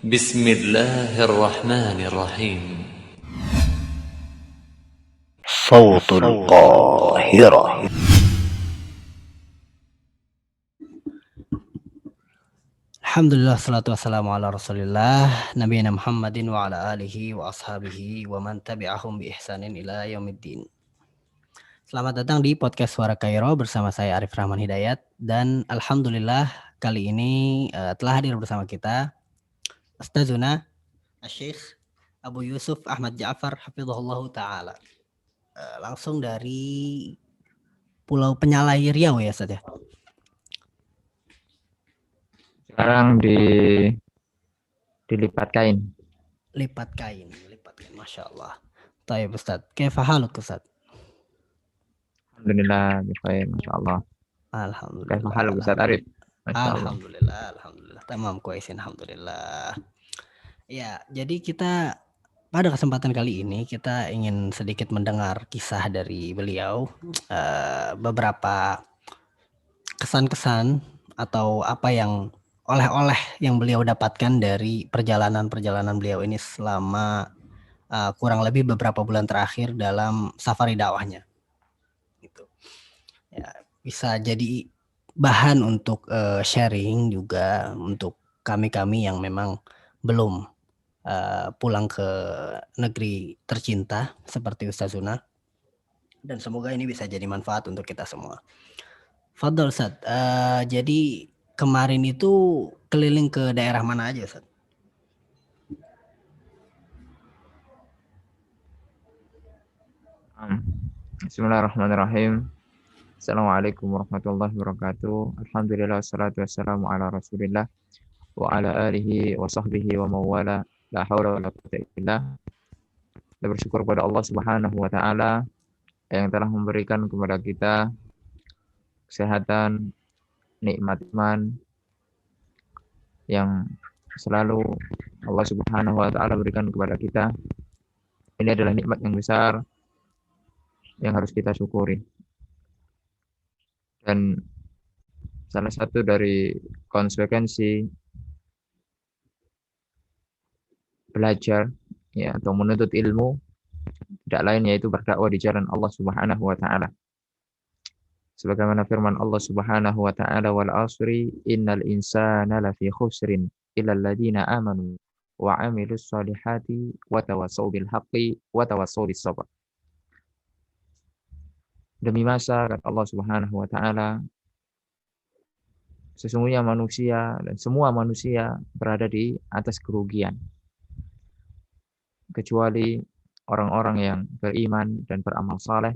بسم الله الرحمن الرحيم. صوت القاهرة. Alhamdulillah, salatu wassalamu ala rasulillah nabiyina Muhammadin wa ala alihi wa ashabihi wa man tabi'ahum bi ihsanin ila yaumiddin. Selamat datang di podcast Suara Kairo bersama saya Arif Rahman Hidayat. Dan alhamdulillah kali ini telah hadir bersama kita Ustazuna Syekh Abu Yusuf Ahmad Ja'far hafizahullahu ta'ala, langsung dari Pulau Penyalai Riau ya Ustaz ya. Sekarang dilipat kain. Lipat kain, Masya Allah. Tayyib Ustaz, kaifa haluk Ustaz? Alhamdulillah, baik, Masya Allah. Alhamdulillah. Kaifa haluk Ustaz Arif? Masya Allah. Alhamdulillah. Tamam, kuisin, alhamdulillah. Ya, jadi kita pada kesempatan kali ini kita ingin sedikit mendengar kisah dari beliau, beberapa kesan-kesan atau apa yang oleh-oleh yang beliau dapatkan dari perjalanan beliau ini selama kurang lebih beberapa bulan terakhir dalam safari dakwahnya. Gitu. Ya, bisa jadi bahan untuk sharing juga untuk kami-kami yang memang belum pulang ke negeri tercinta seperti Ustazuna, dan semoga ini bisa jadi manfaat untuk kita semua. Fadol Ustaz, jadi kemarin itu keliling ke daerah mana aja Ustaz? Bismillahirrahmanirrahim. Assalamualaikum warahmatullahi wabarakatuh. Alhamdulillah, wassalatu wassalamu ala rasulillah wa ala alihi wa sahbihi wa mawala. La hawla wa la quwwata illallah. Kita bersyukur kepada Allah Subhanahu wa taala yang telah memberikan kepada kita kesehatan, nikmat iman yang selalu Allah Subhanahu wa taala berikan kepada kita. Ini adalah nikmat yang besar yang harus kita syukuri. Dan salah satu dari konsekuensi belajar ya atau menuntut ilmu tidak lain yaitu berdakwah di jalan Allah Subhanahu wa taala. Sebagaimana firman Allah Subhanahu wa taala, wal asri innal insana lafi khusrin illa alladziina amanu wa 'amilus shalihati wa tawassaw bil haqqi wa tawassaw bis sabr. Demi masa, kata Allah Subhanahu wa taala, sesungguhnya manusia dan semua manusia berada di atas kerugian, kecuali orang-orang yang beriman dan beramal saleh,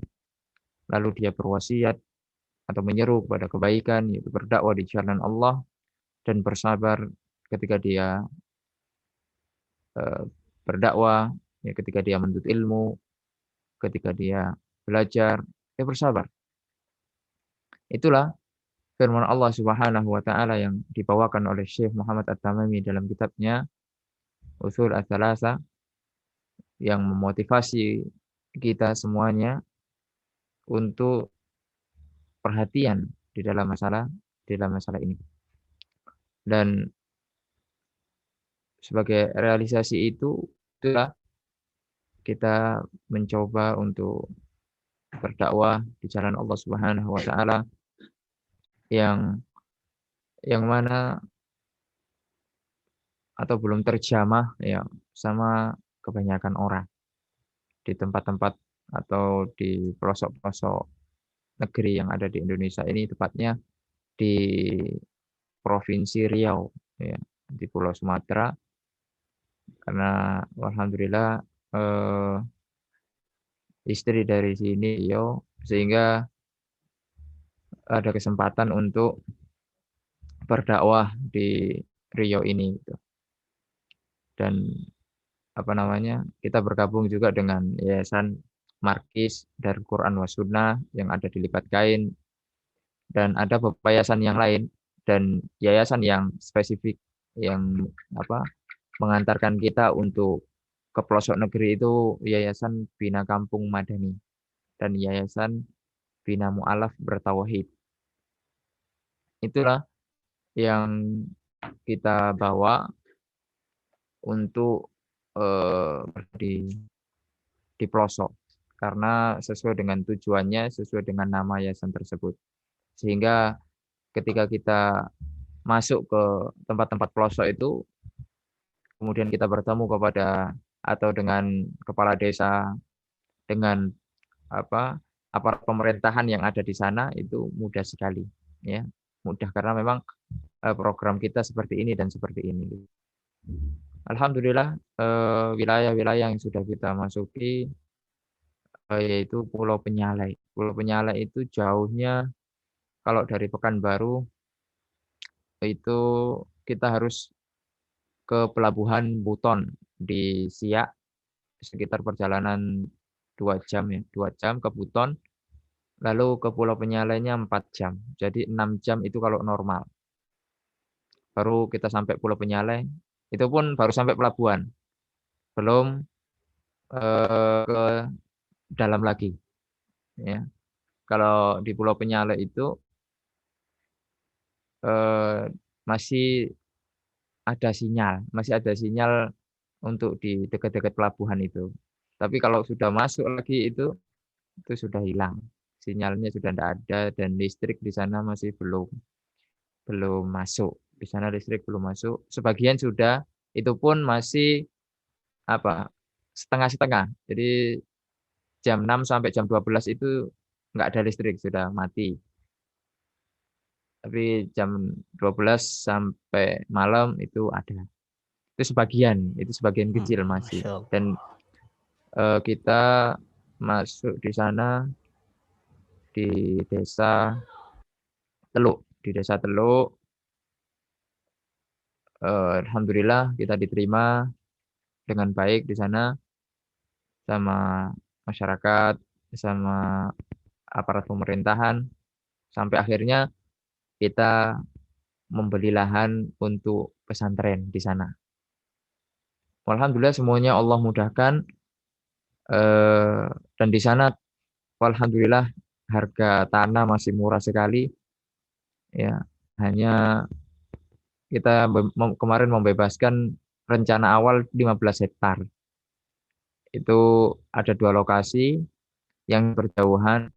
lalu dia berwasiat atau menyeru kepada kebaikan, yaitu berdakwah di jalan Allah, dan bersabar ketika dia berdakwah, ya, ketika dia menuntut ilmu, ketika dia belajar, dia bersabar. Itulah firman Allah Subhanahu wa taala yang dibawakan oleh Syekh Muhammad At-Tamimi dalam kitabnya Ushul Ats-Tsalatsa, yang memotivasi kita semuanya untuk perhatian di dalam masalah ini. Dan sebagai realisasi itulah kita mencoba untuk berdakwah di jalan Allah Subhanahu wa taala yang mana atau belum terjamah ya sama kebanyakan orang di tempat-tempat atau di pelosok-pelosok negeri yang ada di Indonesia ini, tepatnya di Provinsi Riau ya, di Pulau Sumatera. Karena alhamdulillah istri dari sini Riau, sehingga ada kesempatan untuk berdakwah di Riau ini gitu. Dan kita bergabung juga dengan Yayasan Markis Darul Quran was Sunnah yang ada di Lipat Kain, dan ada beberapa yayasan yang lain dan yayasan yang spesifik yang mengantarkan kita untuk ke pelosok negeri itu Yayasan Bina Kampung Madani dan Yayasan Bina Mu'alaf Bertauhid. Itulah yang kita bawa untuk di pelosok, karena sesuai dengan tujuannya, sesuai dengan nama yayasan tersebut. Sehingga ketika kita masuk ke tempat-tempat pelosok itu, kemudian kita bertemu kepada atau dengan kepala desa, dengan aparat pemerintahan yang ada di sana, itu mudah sekali, ya, mudah karena memang program kita seperti ini dan seperti ini. Alhamdulillah wilayah-wilayah yang sudah kita masuki yaitu Pulau Penyalai. Pulau Penyalai itu jauhnya kalau dari Pekanbaru itu kita harus ke Pelabuhan Buton di Siak, sekitar perjalanan 2 jam ya, 2 jam ke Buton, lalu ke Pulau Penyalainya 4 jam. Jadi 6 jam itu kalau normal. Baru kita sampai Pulau Penyalai, itu pun baru sampai pelabuhan, belum ke dalam lagi. Ya. Kalau di Pulau Penyalai itu masih ada sinyal untuk di dekat-dekat pelabuhan itu. Tapi kalau sudah masuk lagi itu sudah hilang. Sinyalnya sudah tidak ada dan listrik di sana masih belum masuk. Di sana listrik belum masuk. Sebagian sudah, itu pun masih setengah-setengah. Jadi jam 6 sampai jam 12 itu nggak ada listrik, sudah mati. Tapi jam 12 sampai malam itu ada. Itu sebagian kecil masih. Dan kita masuk di sana di desa Teluk. Alhamdulillah kita diterima dengan baik di sana sama masyarakat, sama aparat pemerintahan, sampai akhirnya kita membeli lahan untuk pesantren di sana. Alhamdulillah semuanya Allah mudahkan, dan di sana alhamdulillah harga tanah masih murah sekali. Ya, hanya kita kemarin membebaskan rencana awal 15 hektar. Itu ada 2 lokasi yang berjauhan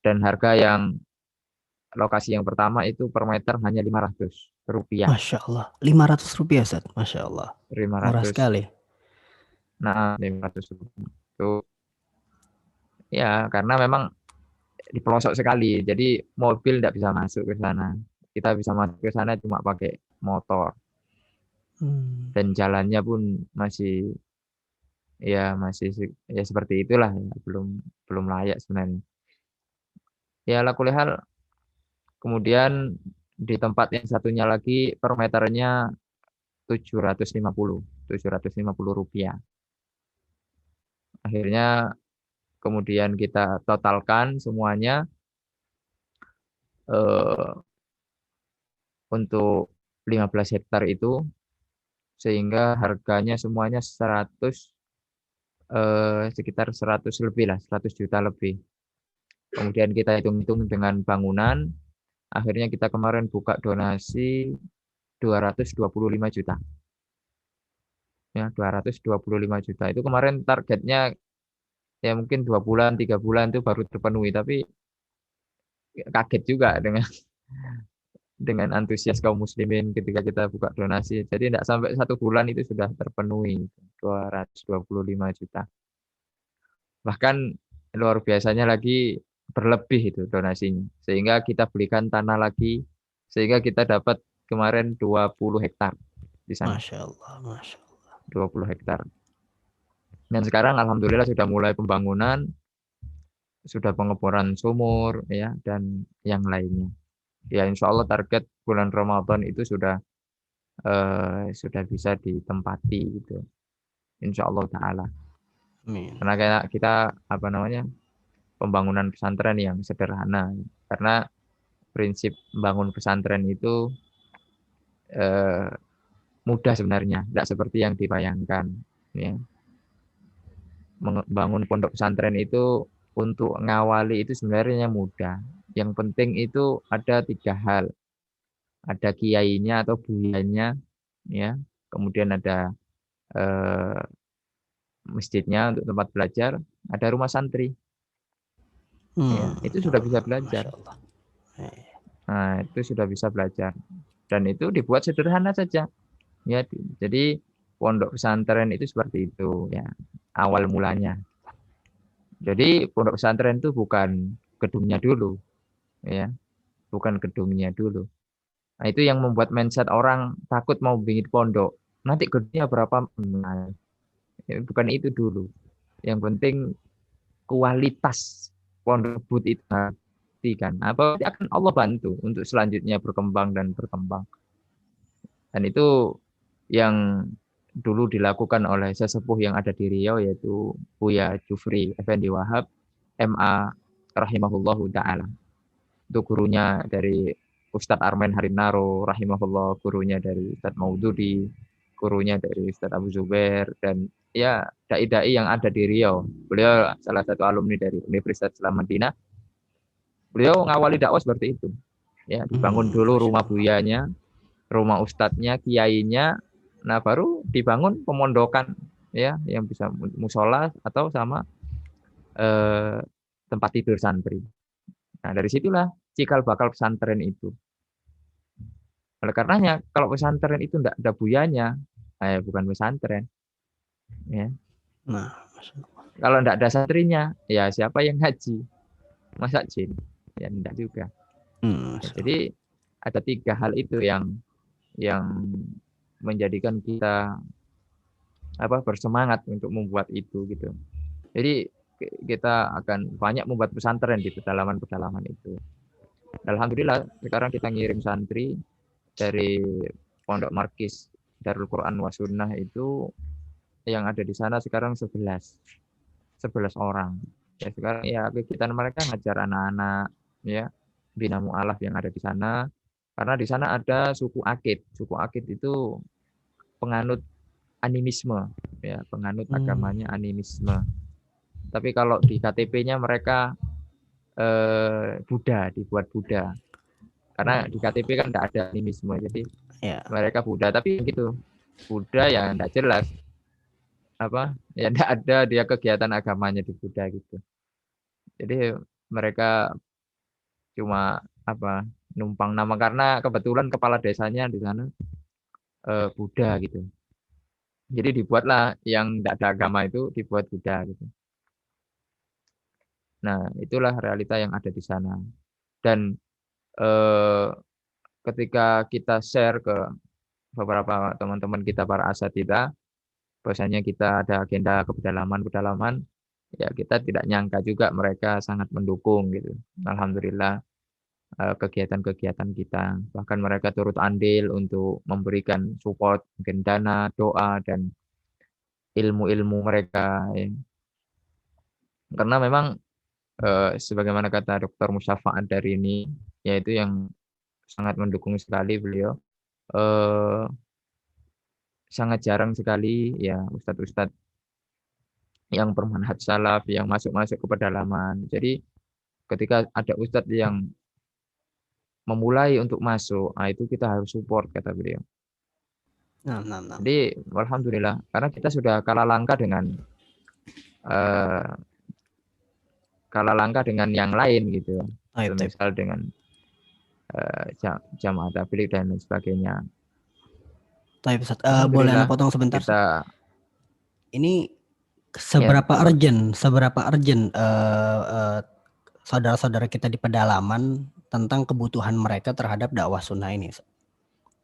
dan harga yang lokasi yang pertama itu per meter hanya Rp500. Masya Allah, Rp500 Ustaz, Masya Allah, murah 500. sekali. Nah, Rp500 itu ya karena memang di pelosok sekali, jadi mobil tidak bisa masuk ke sana. Kita bisa masuk ke sana cuma pakai motor. Dan jalannya pun masih ya seperti itulah, belum layak sebenarnya. Ya lakulihal, kemudian di tempat yang satunya lagi per meternya Rp750. Akhirnya kemudian kita totalkan semuanya untuk 15 hektar itu, sehingga harganya semuanya sekitar 100 lebih lah, 100 juta lebih. Kemudian kita hitung-hitung dengan bangunan, akhirnya kita kemarin buka donasi 225 juta. Ya, 225 juta. Itu kemarin targetnya ya mungkin 2 bulan, 3 bulan itu baru terpenuhi, tapi kaget juga dengan antusias kaum muslimin ketika kita buka donasi. Jadi tidak sampai 1 bulan itu sudah terpenuhi 225 juta. Bahkan luar biasanya lagi berlebih itu donasinya. Sehingga kita belikan tanah lagi, sehingga kita dapat kemarin 20 hektar di sana. Masya Allah. 20 hektar. Dan sekarang alhamdulillah sudah mulai pembangunan, sudah pengeboran sumur ya dan yang lainnya. Ya insya Allah target bulan Ramadan itu sudah bisa ditempati gitu. Insya Allah Ta'ala. Karena kayak kita pembangunan pesantren yang sederhana. Karena prinsip bangun pesantren itu mudah sebenarnya, tidak seperti yang dibayangkan. Ya. Membangun pondok pesantren itu untuk ngawali itu sebenarnya mudah. Yang penting itu ada 3 hal. Ada kiainya atau buyanya, ya. kemudian ada eh, masjidnya untuk tempat belajar, ada rumah santri, ya, itu sudah bisa belajar. Masya Allah. Nah, itu sudah bisa belajar. Dan itu dibuat sederhana saja. Ya, jadi pondok pesantren itu seperti itu, ya, awal mulanya. Jadi pondok pesantren itu bukan gedungnya dulu, ya, bukan gedungnya dulu. Nah, itu yang membuat mindset orang takut mau bikin pondok. Nanti gedungnya berapa? Nah, bukan itu dulu. Yang penting kualitas pondok itu kan. Apa akan Allah bantu untuk selanjutnya berkembang dan berkembang. Dan itu yang dulu dilakukan oleh sesepuh yang ada di Riau, yaitu Buya Jufri Effendi Wahab MA rahimahullahu taala. Itu gurunya dari Ustadz Armen Harinaro rahimahullah, gurunya dari Ustadz Maududi, gurunya dari Ustadz Abu Zubair, dan ya dai-dai yang ada di Riau. Beliau salah satu alumni dari Universitas Islam Madinah. Beliau ngawali dakwah seperti itu. Ya, dibangun dulu rumah buyanya, rumah ustadznya, kiainya, nah baru dibangun pemondokan, ya, yang bisa musola atau sama tempat tidur santri. Nah, dari situlah cikal bakal pesantren itu. Oleh karenanya, kalau pesantren itu tidak ada buyanya, bukan pesantren. Ya. Nah, Kalau tidak ada santrinya, ya siapa yang ngaji? Masa jin? Ya tidak juga. Ya, jadi ada 3 hal itu yang menjadikan kita bersemangat untuk membuat itu gitu. Jadi kita akan banyak membuat pesantren di pedalaman-pedalaman itu. Alhamdulillah sekarang kita ngirim santri dari Pondok Markis Darul Quran wa Sunnah itu yang ada di sana sekarang 11 orang. Ya sekarang ya kegiatan mereka ngajar anak-anak, ya, bina mu'alaf yang ada di sana. Karena di sana ada suku Akid. Suku Akid itu penganut animisme, ya, penganut agamanya animisme. Tapi kalau di KTP-nya mereka Buddha, dibuat Buddha. Karena di KTP kan tidak ada animisme, jadi mereka Buddha. Tapi gitu, Buddha ya tidak jelas ya tidak ada dia kegiatan agamanya di Buddha gitu. Jadi mereka cuma numpang nama karena kebetulan kepala desanya di sana Buddha gitu. Jadi dibuatlah yang tidak ada agama itu dibuat Buddha gitu. Nah, itulah realita yang ada di sana. Dan ketika kita share ke beberapa teman-teman kita para asatidz, bahwasanya kita ada agenda pedalaman, ya kita tidak nyangka juga mereka sangat mendukung gitu. Alhamdulillah kegiatan-kegiatan kita. Bahkan mereka turut andil untuk memberikan support, mungkin dana, doa, dan ilmu-ilmu mereka. Ya. Karena memang sebagaimana kata Dr. Musyafa Ad-Darini, yaitu yang sangat mendukung sekali beliau, sangat jarang sekali ya ustadz-ustadz yang bermanhaj salaf yang masuk-masuk ke pedalaman. Jadi ketika ada ustadz yang memulai untuk masuk, itu kita harus support, kata beliau. Jadi alhamdulillah, karena kita sudah kalah langkah dengan yang lain gitu. Misal dengan jamaah tabligh dan lain sebagainya. Boleh Anda potong sebentar? Ini seberapa urgent saudara-saudara kita di pedalaman tentang kebutuhan mereka terhadap dakwah sunnah ini,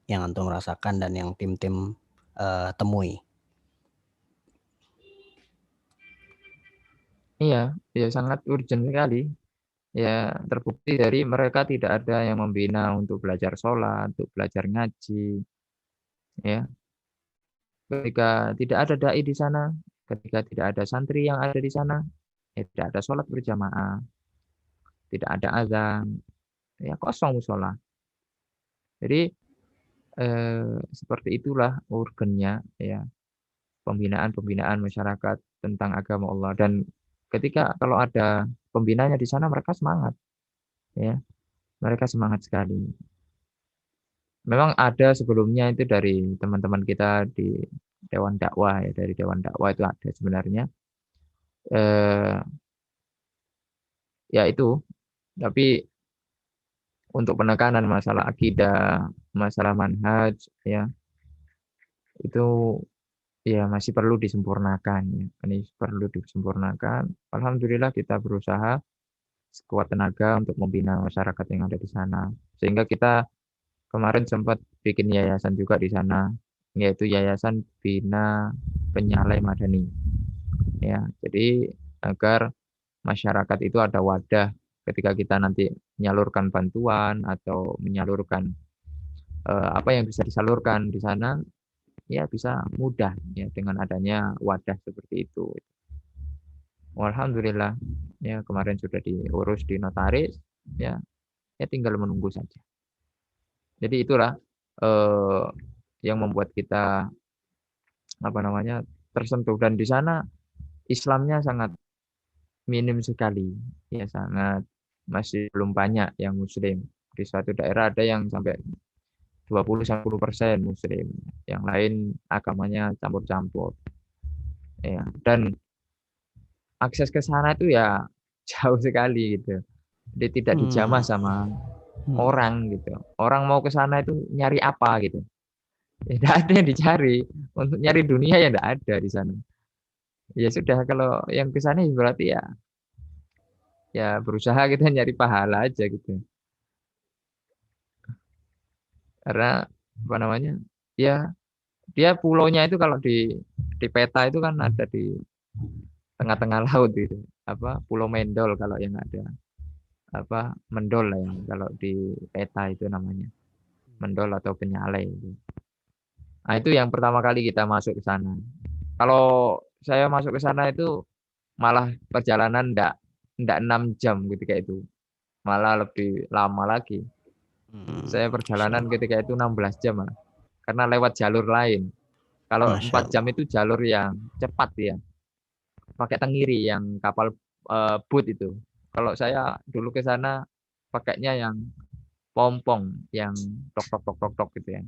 yang antum rasakan dan yang tim-tim temui? Iya, ya sangat urgent sekali. Ya terbukti dari mereka tidak ada yang membina untuk belajar sholat, untuk belajar ngaji. Ya, ketika tidak ada dai di sana, ketika tidak ada santri yang ada di sana, ya tidak ada sholat berjamaah, tidak ada azan, ya kosong musola. Jadi seperti itulah urgennya ya pembinaan masyarakat tentang agama Allah. Dan ketika kalau ada pembinanya di sana mereka semangat, ya mereka semangat sekali. memang ada sebelumnya itu dari teman-teman kita di Dewan Dakwah ya, dari Dewan Dakwah itu ada sebenarnya. Eh, ya itu, tapi untuk penekanan masalah akidah, masalah manhaj ya, itu ya masih perlu disempurnakan ya. Ini perlu disempurnakan. Alhamdulillah kita berusaha sekuat tenaga untuk membina masyarakat yang ada di sana. Sehingga kita kemarin sempat bikin yayasan juga di sana, yaitu Yayasan Bina Penyalai Madani. Ya, jadi agar masyarakat itu ada wadah ketika kita nanti menyalurkan bantuan atau menyalurkan apa yang bisa disalurkan di sana, ya bisa mudah ya dengan adanya wadah seperti itu. Alhamdulillah ya kemarin sudah diurus di notaris ya, ya tinggal menunggu saja. Jadi itulah eh, yang membuat kita apa namanya tersentuh, dan di sana Islamnya sangat minim sekali ya, sangat masih belum banyak yang muslim. Di suatu daerah ada yang sampai 20-10% muslim, yang lain agamanya campur-campur ya, dan akses ke sana itu ya jauh sekali gitu. Dia tidak dijamah sama orang gitu. Orang mau ke sana itu nyari apa gitu. Ya, tidak ada yang dicari. Untuk nyari dunia ya tidak ada di sana. Ya sudah, kalau yang ke sana berarti ya berusaha kita nyari pahala aja gitu. Karena apa namanya? Ya dia pulaunya itu kalau di peta itu kan ada di tengah-tengah laut gitu. Apa Pulau Mendol kalau yang ada. Apa Mendol lah yang kalau di peta itu namanya. Mendol atau Penyalai itu. Nah, itu yang pertama kali kita masuk ke sana. Kalau saya masuk ke sana itu malah perjalanan ndak 6 jam ketika itu. Malah lebih lama lagi. Saya perjalanan ketika itu 16 jam malah. Karena lewat jalur lain. Kalau 4 jam itu jalur yang cepat ya. Pakai tengiri yang kapal boot itu. Kalau saya dulu ke sana pakainya yang pompong yang tok tok tok tok tok gitu ya.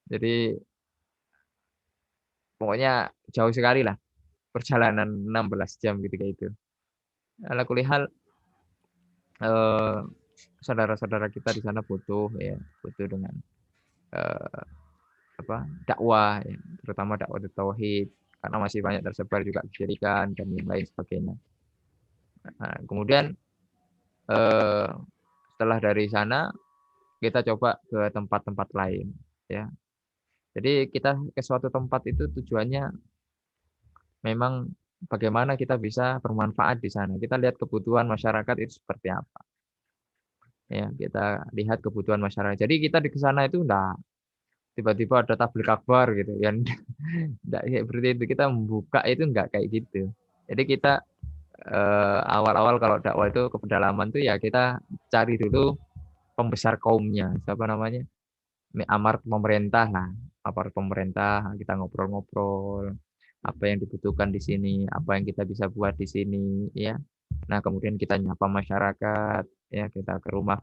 Jadi pokoknya jauh sekali lah perjalanan 16 jam ketika itu. Ala kulihal saudara-saudara kita di sana butuh dengan dakwah ya, terutama dakwah tauhid, karena masih banyak tersebar juga kesyirikan dan yang lain sebagainya. Nah, kemudian setelah dari sana kita coba ke tempat-tempat lain ya. Jadi kita ke suatu tempat itu tujuannya memang bagaimana kita bisa bermanfaat di sana. Kita lihat kebutuhan masyarakat itu seperti apa. Ya, kita lihat kebutuhan masyarakat. Jadi kita di sana itu enggak tiba-tiba ada tablik akbar gitu ya. Enggak kayak seperti itu. Kita membuka itu enggak kayak gitu. Jadi kita awal-awal kalau dakwah itu ke pedalaman tuh ya kita cari dulu pembesar kaumnya, siapa namanya? Amar pemerintah lah, apart pemerintah, kita ngobrol-ngobrol apa yang dibutuhkan di sini, apa yang kita bisa buat di sini ya. Nah, kemudian kita nyapa masyarakat ya, kita ke rumah.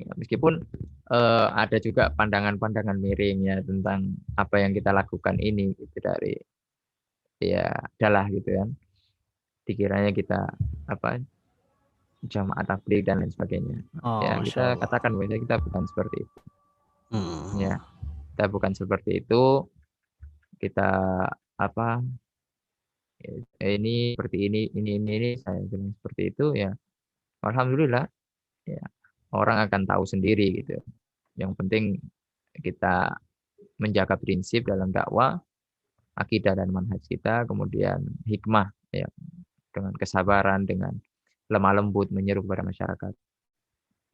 Ya, meskipun ada juga pandangan-pandangan miring ya tentang apa yang kita lakukan ini gitu, dari ya adalah gitu kan. Dikiranya kita apa jamaah tabligh dan lain sebagainya. Ya, kita katakan bahwa kita bukan seperti itu. Ya, kita bukan seperti itu. Kita apa ini seperti ini saya bilang seperti itu ya. Alhamdulillah ya, orang akan tahu sendiri gitu. Yang penting kita menjaga prinsip dalam dakwah, akidah dan manhaj kita, kemudian hikmah ya, dengan kesabaran, dengan lemah lembut menyeru kepada masyarakat.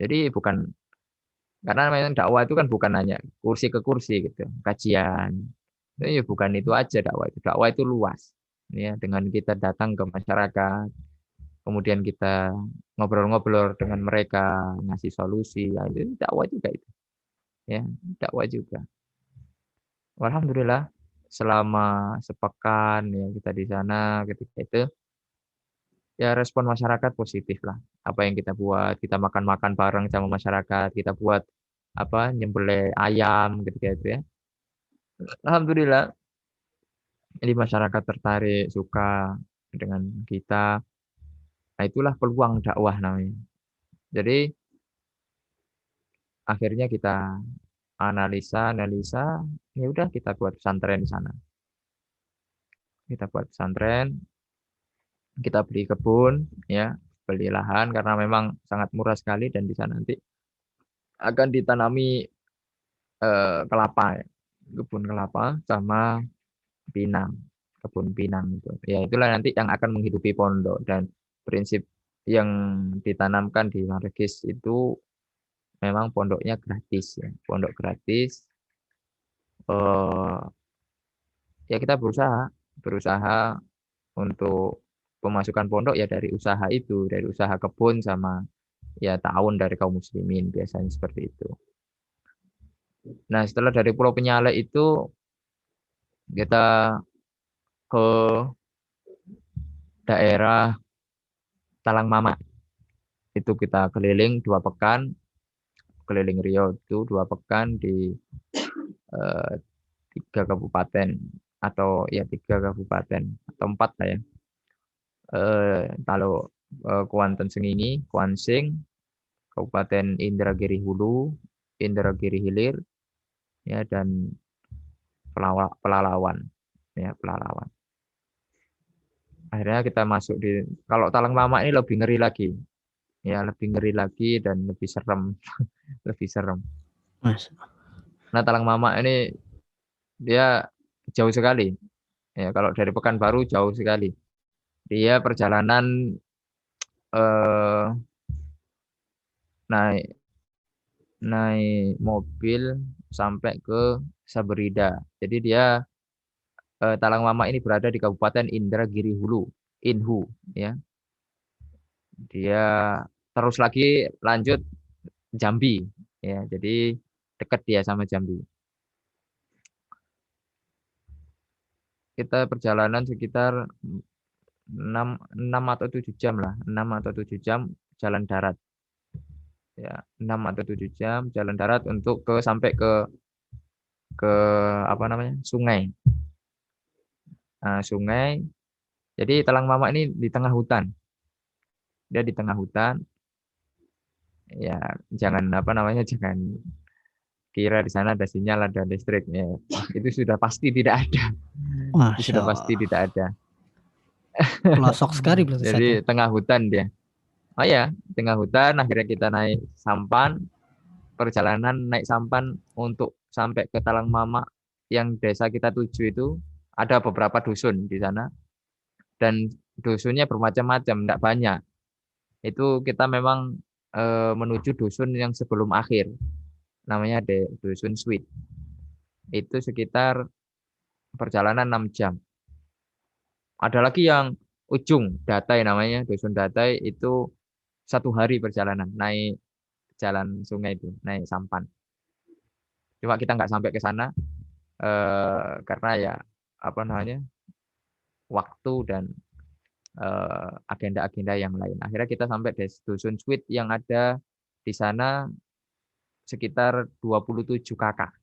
Jadi bukan, karena memang dakwah itu kan bukan hanya kursi ke kursi gitu, kajian. Ya bukan itu aja dakwah itu. Dakwah itu luas. Ya, dengan kita datang ke masyarakat, kemudian kita ngobrol-ngobrol dengan mereka, ngasih solusi, ya itu dakwah juga itu. Ya, dakwah juga. Alhamdulillah selama sepekan ya kita di sana ketika itu ya respon masyarakat positif lah. Apa yang kita buat, kita makan-makan bareng sama masyarakat, kita buat nyembelih ayam gitu ya. Alhamdulillah ini masyarakat tertarik, suka dengan kita. Nah, itulah peluang dakwah namanya. Jadi akhirnya kita analisa, ya udah kita buat pesantren di sana. Kita buat pesantren, kita beli kebun, ya, beli lahan karena memang sangat murah sekali dan di sana nanti akan ditanami kelapa, ya. Kebun kelapa sama pinang, kebun pinang itu. Ya itulah nanti yang akan menghidupi pondok dan prinsip yang ditanamkan di Markis itu memang pondoknya gratis ya. Pondok gratis. Ya kita berusaha untuk pemasukan pondok ya dari usaha itu, dari usaha kebun sama ya ta'awun dari kaum muslimin biasanya seperti itu. Nah, setelah dari Pulau Penyalek itu kita ke daerah Talang Mama. Itu kita keliling 2 pekan, keliling Riau itu 2 pekan di 3 kabupaten atau ya 3 kabupaten atau 4 lah ya. Kalau Kuantan Sengingi, Kuansing, Kabupaten Indragiri Hulu, Indragiri Hilir, ya dan Pelalawan, ya Pelalawan. Akhirnya kita masuk di kalau Talang Mama ini lebih ngeri lagi, ya lebih ngeri lagi dan lebih serem, lebih serem. Mas. Nah Talang Mama ini dia jauh sekali, ya kalau dari Pekanbaru jauh sekali. Dia perjalanan naik naik mobil sampai ke Samarinda. Jadi dia Talang Mama ini berada di Kabupaten Indragiri Hulu, Inhu, ya. Dia terus lagi lanjut Jambi, ya. Jadi dekat dia sama Jambi. Kita perjalanan sekitar 6 atau 7 jam lah, 6 atau 7 jam jalan darat. Ya, 6 atau 7 jam jalan darat untuk sampai ke apa namanya? Sungai. Nah, sungai. Jadi Talang Mama ini di tengah hutan. Dia di tengah hutan. Ya, jangan apa namanya? Jangan kira di sana ada sinyal, ada listrik. Ya, itu sudah pasti tidak ada. Itu Masya sudah pasti Allah. tidak ada. Pelosok sekali berarti Ustaz, ya. Jadi tengah hutan dia. Oh ya, tengah hutan akhirnya kita naik sampan. Perjalanan naik sampan untuk sampai ke Talang Mama yang desa kita tuju itu ada beberapa dusun di sana dan dusunnya bermacam-macam, tidak banyak. Itu kita memang menuju dusun yang sebelum akhir, namanya dusun Sweet. Itu sekitar perjalanan 6 jam. Ada lagi yang ujung Datai namanya, dusun Datai itu 1 hari perjalanan naik jalan sungai itu, naik sampan. Cuma kita nggak sampai ke sana karena ya apa namanya waktu dan agenda-agenda yang lain. Akhirnya kita sampai di dusun Sweet yang ada di sana sekitar 27 kakak.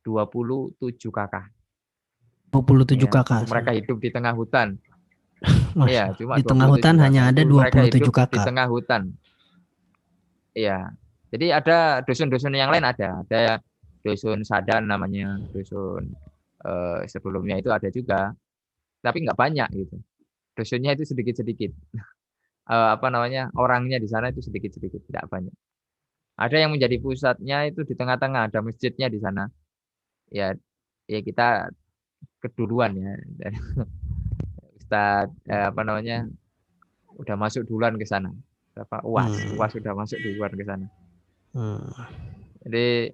27 kakak. 27 Ya, kakak. mereka hidup di tengah hutan. Masya Iya, Allah. cuma Di tengah 27 hutan hanya kakak. ada Itu mereka 27 hidup di kakak. tengah hutan. Iya. Jadi ada dusun-dusun yang lain ada. Ada dusun Sadan namanya, dusun sebelumnya itu ada juga. Tapi nggak banyak gitu. Dusunnya itu sedikit-sedikit. Apa namanya? Orangnya di sana itu sedikit-sedikit, tidak banyak. Ada yang menjadi pusatnya itu di tengah-tengah, ada masjidnya di sana. Ya, ya kita keduluan ya. Ustaz apa namanya? Udah masuk duluan ke sana. Apa UAS sudah masuk duluan ke sana. Jadi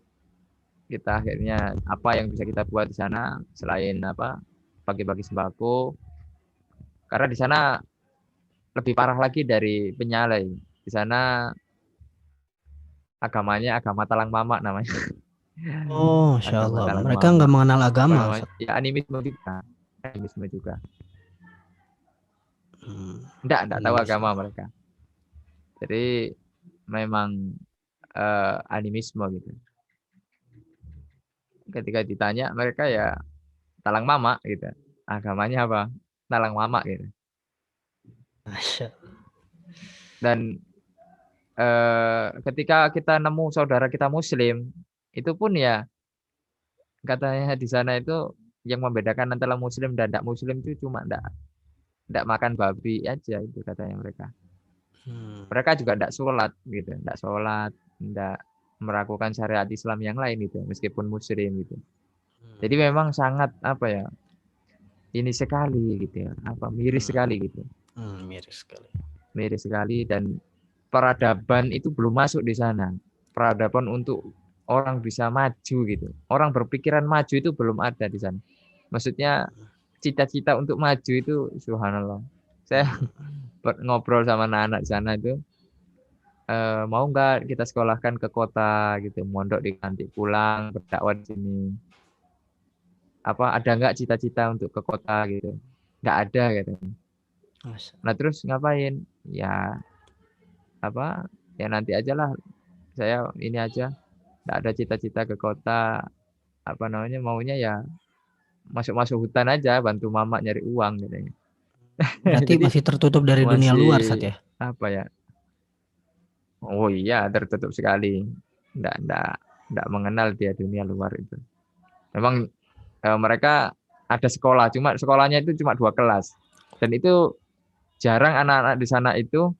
kita akhirnya apa yang bisa kita buat di sana selain apa bagi-bagi sembako karena di sana lebih parah lagi dari Penyalai. Di sana agamanya agama Talang Mama namanya. Oh, Masya Agama Allah. Talang Mereka Mama. nggak mengenal Apa agama, namanya? Ustaz. Ya animisme juga. Animisme juga. Hmm. Enggak tahu Animisme. agama mereka. Jadi memang animisme gitu. Ketika ditanya mereka ya talang mama gitu. Agamanya apa? Talang mama gitu. Masya. Dan ketika kita nemu saudara kita muslim, itu pun ya katanya di sana itu yang membedakan antara muslim dan tidak muslim itu cuma tidak makan babi aja itu katanya mereka. Mereka juga tidak sholat gitu, tidak sholat, tidak melakukan syariat Islam yang lain gitu, meskipun muslim gitu. Jadi memang sangat apa ya, ini sekali gitu ya, miris sekali gitu, Miris sekali. miris sekali. Dan peradaban itu belum masuk di sana. Peradaban untuk orang bisa maju gitu, orang berpikiran maju itu belum ada di sana. Maksudnya cita-cita untuk maju itu subhanallah. Saya ngobrol sama anak-anak di sana itu, mau nggak kita sekolahkan ke kota gitu, mondok di nanti pulang berdakwah di sini. Ada nggak cita-cita untuk ke kota gitu? Nggak ada katanya. Nah terus ngapain? Ya ya nanti aja lah. Saya ini aja, nggak ada cita-cita ke kota. Maunya ya masuk hutan aja, bantu mama nyari uang katanya. Berarti Jadi masih tertutup dari dunia luar Sat ya? Apa ya? Oh iya, tertutup sekali. Nggak mengenal dia dunia luar itu. Memang mereka ada sekolah, cuma sekolahnya itu cuma 2 kelas. Dan itu jarang anak-anak di sana itu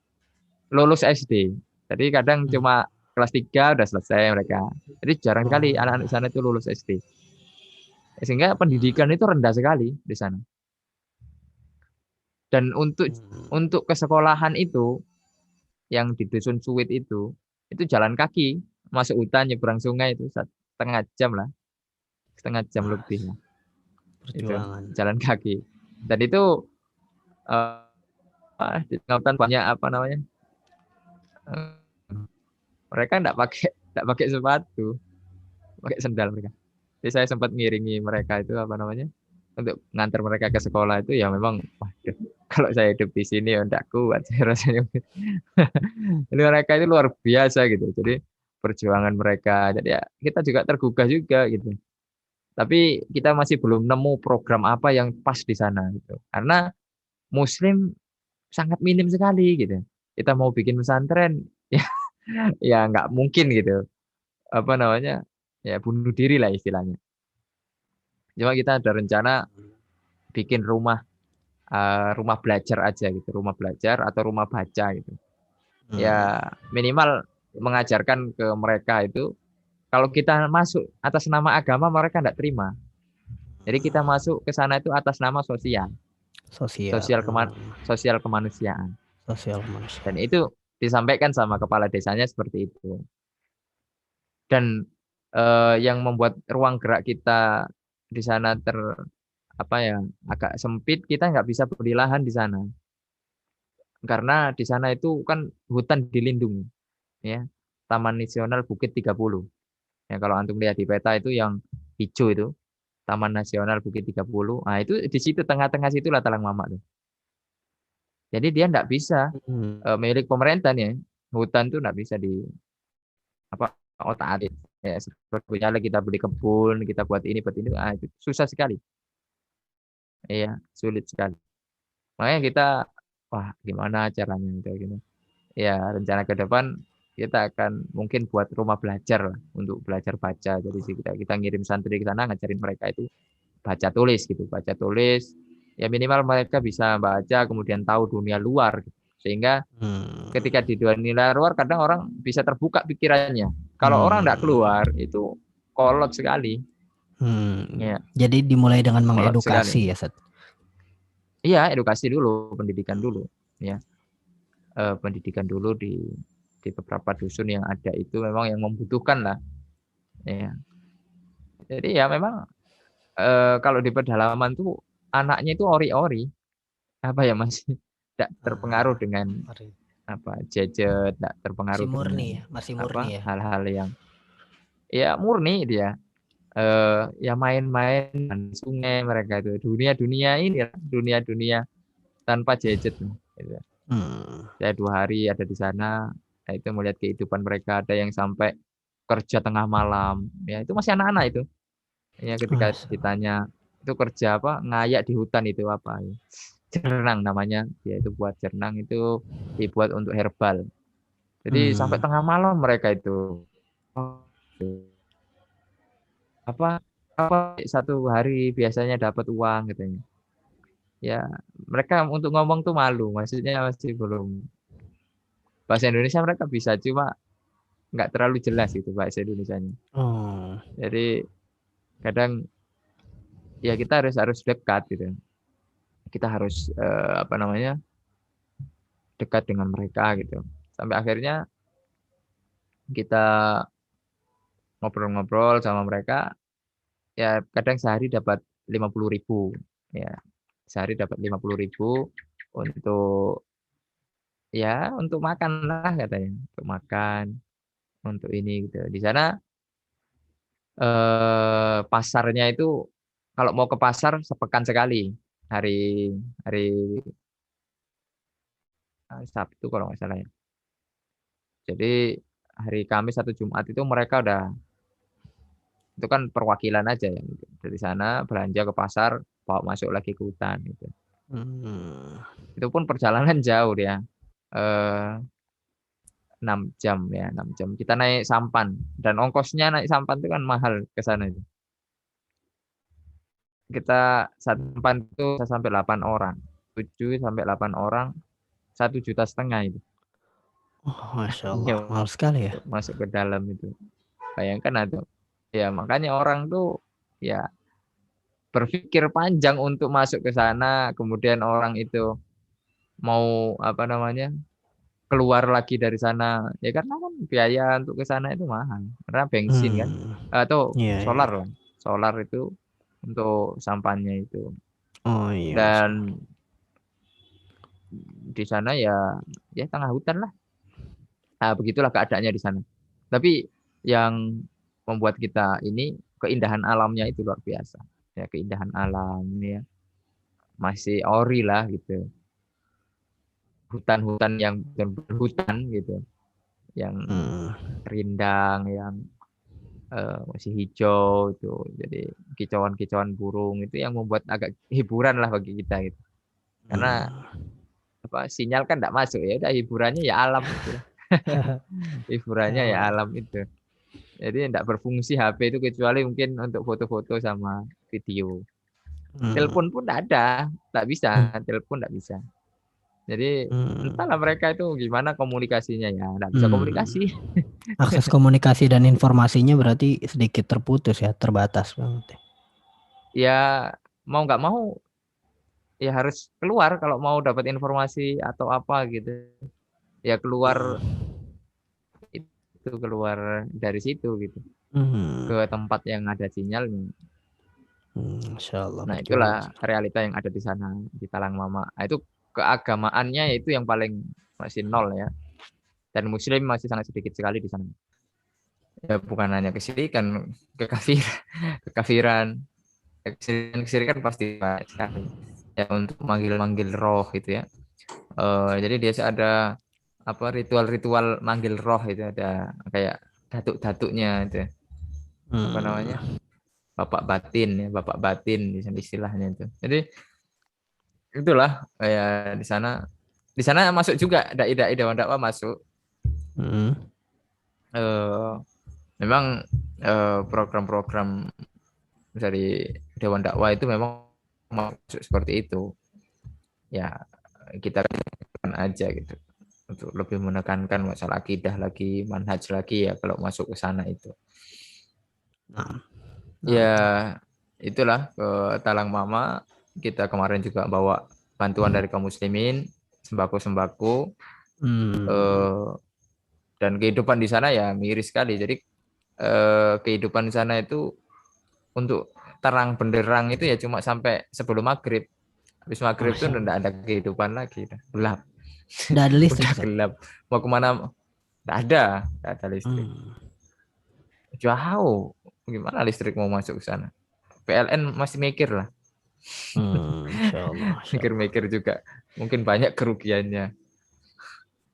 lulus SD. Jadi kadang cuma kelas 3 udah selesai mereka. Jadi jarang sekali anak-anak di sana itu lulus SD. Sehingga pendidikan itu rendah sekali di sana. Dan untuk ke sekolahan itu yang di dusun Suwit itu jalan kaki, masuk hutan nyebrang sungai itu 1,5 jam lah. 1,5 jam lebih lah. Itu jalan kaki. Dan itu di hutan banyak mereka enggak pakai sepatu, pakai sendal mereka. Jadi saya sempat ngiringi mereka itu untuk ngantar mereka ke sekolah itu ya memang waduh, kalau saya hidup di sini ya enggak kuat saya rasanya. Jadi mereka itu luar biasa gitu. Jadi perjuangan mereka. Jadi ya kita juga tergugah juga gitu. Tapi kita masih belum nemu program apa yang pas di sana gitu. Karena muslim sangat minim sekali gitu. Kita mau bikin pesantren ya nggak mungkin gitu. Ya bunuh diri lah istilahnya. Cuma kita ada rencana bikin rumah belajar aja gitu, rumah belajar atau rumah baca gitu. Ya minimal mengajarkan ke mereka itu kalau kita masuk atas nama agama mereka tidak terima. Jadi kita masuk ke sana itu atas nama sosial kemanusiaan. Dan itu disampaikan sama kepala desanya seperti itu. Dan yang membuat ruang gerak kita di sana agak sempit, kita nggak bisa beli lahan di sana. Karena di sana itu kan hutan dilindungi, ya. Taman Nasional Bukit 30. Ya kalau antum lihat di peta itu yang hijau itu, Taman Nasional Bukit 30. Nah, itu di situ tengah-tengah situlah Talang Mama tuh. Jadi dia enggak bisa milik pemerintah nih. Hutan itu enggak bisa otak-atik. Ya, seperti kita beli kebun, kita buat ini, itu susah sekali. Iya, sulit sekali. Makanya kita gimana caranya gitu. Ya, rencana ke depan kita akan mungkin buat rumah belajar lah, untuk belajar baca. Jadi kita ngirim santri ke sana ngajarin mereka itu baca tulis gitu, baca tulis. Ya minimal mereka bisa baca kemudian tahu dunia luar gitu. Sehingga ketika di dunia luar kadang orang bisa terbuka pikirannya. Kalau orang enggak keluar itu kolot sekali. Ya. Jadi dimulai dengan mengedukasi ya, Sat. Iya, edukasi dulu, pendidikan dulu, ya. Pendidikan dulu di beberapa dusun yang ada itu memang yang membutuhkan lah. Ya. Jadi ya memang kalau di pedalaman tuh anaknya itu ori-ori. Masih tidak terpengaruh dengan gadget, tidak terpengaruh masih murni ya. Hal-hal yang ya murni dia. Ya main-main di sungai mereka itu. Dunia tanpa gadget gitu. Saya 2 hari ada di sana, Nah, itu melihat kehidupan mereka, ada yang sampai kerja tengah malam, ya itu masih anak-anak itu. Ya ketika Masya ditanya, "Itu kerja apa?" "Ngayak di hutan." "Itu apa?" "Jernang namanya." Dia itu buat jernang, itu dibuat untuk herbal. Jadi sampai Hmm. tengah malam mereka itu. Oh, apa apa satu hari biasanya dapat uang katanya. Ya, mereka untuk ngomong tuh malu, maksudnya masih belum bahasa Indonesia mereka bisa, cuma nggak terlalu jelas gitu bahasa Indonesianya. Oh. Jadi kadang ya kita harus dekat gitu. Kita harus apa namanya? Dekat dengan mereka gitu. Sampai akhirnya kita ngobrol-ngobrol sama mereka, ya kadang sehari dapat 50.000 ya. Sehari dapat 50.000 untuk ya untuk makan lah katanya, untuk makan, untuk ini gitu. Di sana pasarnya itu kalau mau ke pasar sepekan sekali, hari hari, Sabtu kalau nggak salah ya. Jadi hari Kamis atau Jumat itu mereka udah itu kan perwakilan aja ya gitu. Dari sana belanja ke pasar, bawa masuk lagi ke hutan gitu. Hmm. Itu pun perjalanan jauh dia, eee, 6 jam ya, 6 jam. Kita naik sampan dan ongkosnya naik sampan itu kan mahal ke sana itu. Kita satu sampan itu bisa sampai 8 orang, 7 sampai 8 orang, 1,5 juta itu. Oh, Masya Allah, Iya, mahal sekali ya. masuk ke dalam itu. Bayangkan ada ya makanya orang tuh ya berpikir panjang untuk masuk ke sana, kemudian orang itu mau apa namanya, keluar lagi dari sana, ya karena kan biaya untuk ke sana itu mahal, karena bensin kan, Hmm. atau Iya, iya. solar lah, solar itu untuk sampannya itu. Oh iya, Masya Allah. Dan di sana ya ya tengah hutan lah. Nah, begitulah keadaannya di sana. Tapi yang membuat kita ini keindahan alamnya itu luar biasa. Ya keindahan alam ya, masih ori lah gitu. Hutan-hutan yang benar-benar hutan gitu, yang Hmm. rindang, yang masih hijau itu. Jadi kicauan-kicauan burung itu yang membuat agak hiburan lah bagi kita gitu. Karena Hmm. apa, sinyal kan nggak masuk, ya udah hiburannya ya alam itu. Hiburannya ya Oh. alam itu. Jadi nggak berfungsi HP itu kecuali mungkin untuk foto-foto sama video. Hmm. Telepon pun nggak ada, nggak bisa, telepon nggak bisa. Jadi entahlah Hmm. mereka itu gimana komunikasinya ya, nggak bisa Hmm. komunikasi. Akses komunikasi dan informasinya berarti sedikit terputus ya, terbatas banget ya. Ya mau nggak mau ya harus keluar kalau mau dapat informasi atau apa gitu. Ya keluar Hmm. itu, keluar dari situ gitu, Hmm. ke tempat yang ada sinyalnya. Masya Allah, Nah, perjuangan itulah sih. realita yang ada di sana, di Talang Mama. Nah, itu keagamaannya itu yang paling masih nol ya, dan muslim masih sangat sedikit sekali di sana. Ya bukan hanya kesyirikan, kekafir kekafiran, kesyirikan pasti banyak sekali. Ya untuk manggil-manggil roh itu ya. Jadi biasa ada apa ritual-ritual manggil roh itu, ada kayak datuk-datuknya itu. Apa namanya? Hmm. Bapak batin ya, bapak batin istilahnya itu. Jadi itulah kayak di sana. Di sana masuk juga dai-dai dewan dakwah masuk. Hmm. Eh, memang program-program dari dewan dakwah itu memang masuk seperti itu. Ya kita kan aja gitu untuk lebih menekankan masalah akidah lagi, manhaj lagi ya kalau masuk ke sana itu. Nah, nah. Ya itulah ke Talang Mama, kita kemarin juga bawa bantuan dari kaum muslimin, sembako-sembako, Hmm. eh, dan kehidupan di sana ya miris sekali. Jadi kehidupan di sana itu untuk terang benderang itu ya cuma sampai sebelum maghrib. Habis maghrib itu Masya udah Allah. ada kehidupan lagi, udah gelap. Nggak ada Udah listrik, Ustaz? gelap. Mau kemana? Nggak ada listrik. Hmm. Jauh. Gimana listrik mau masuk ke sana? PLN masih mikir lah, Masya Allah, Masya Allah. mikir-mikir juga. Mungkin banyak kerugiannya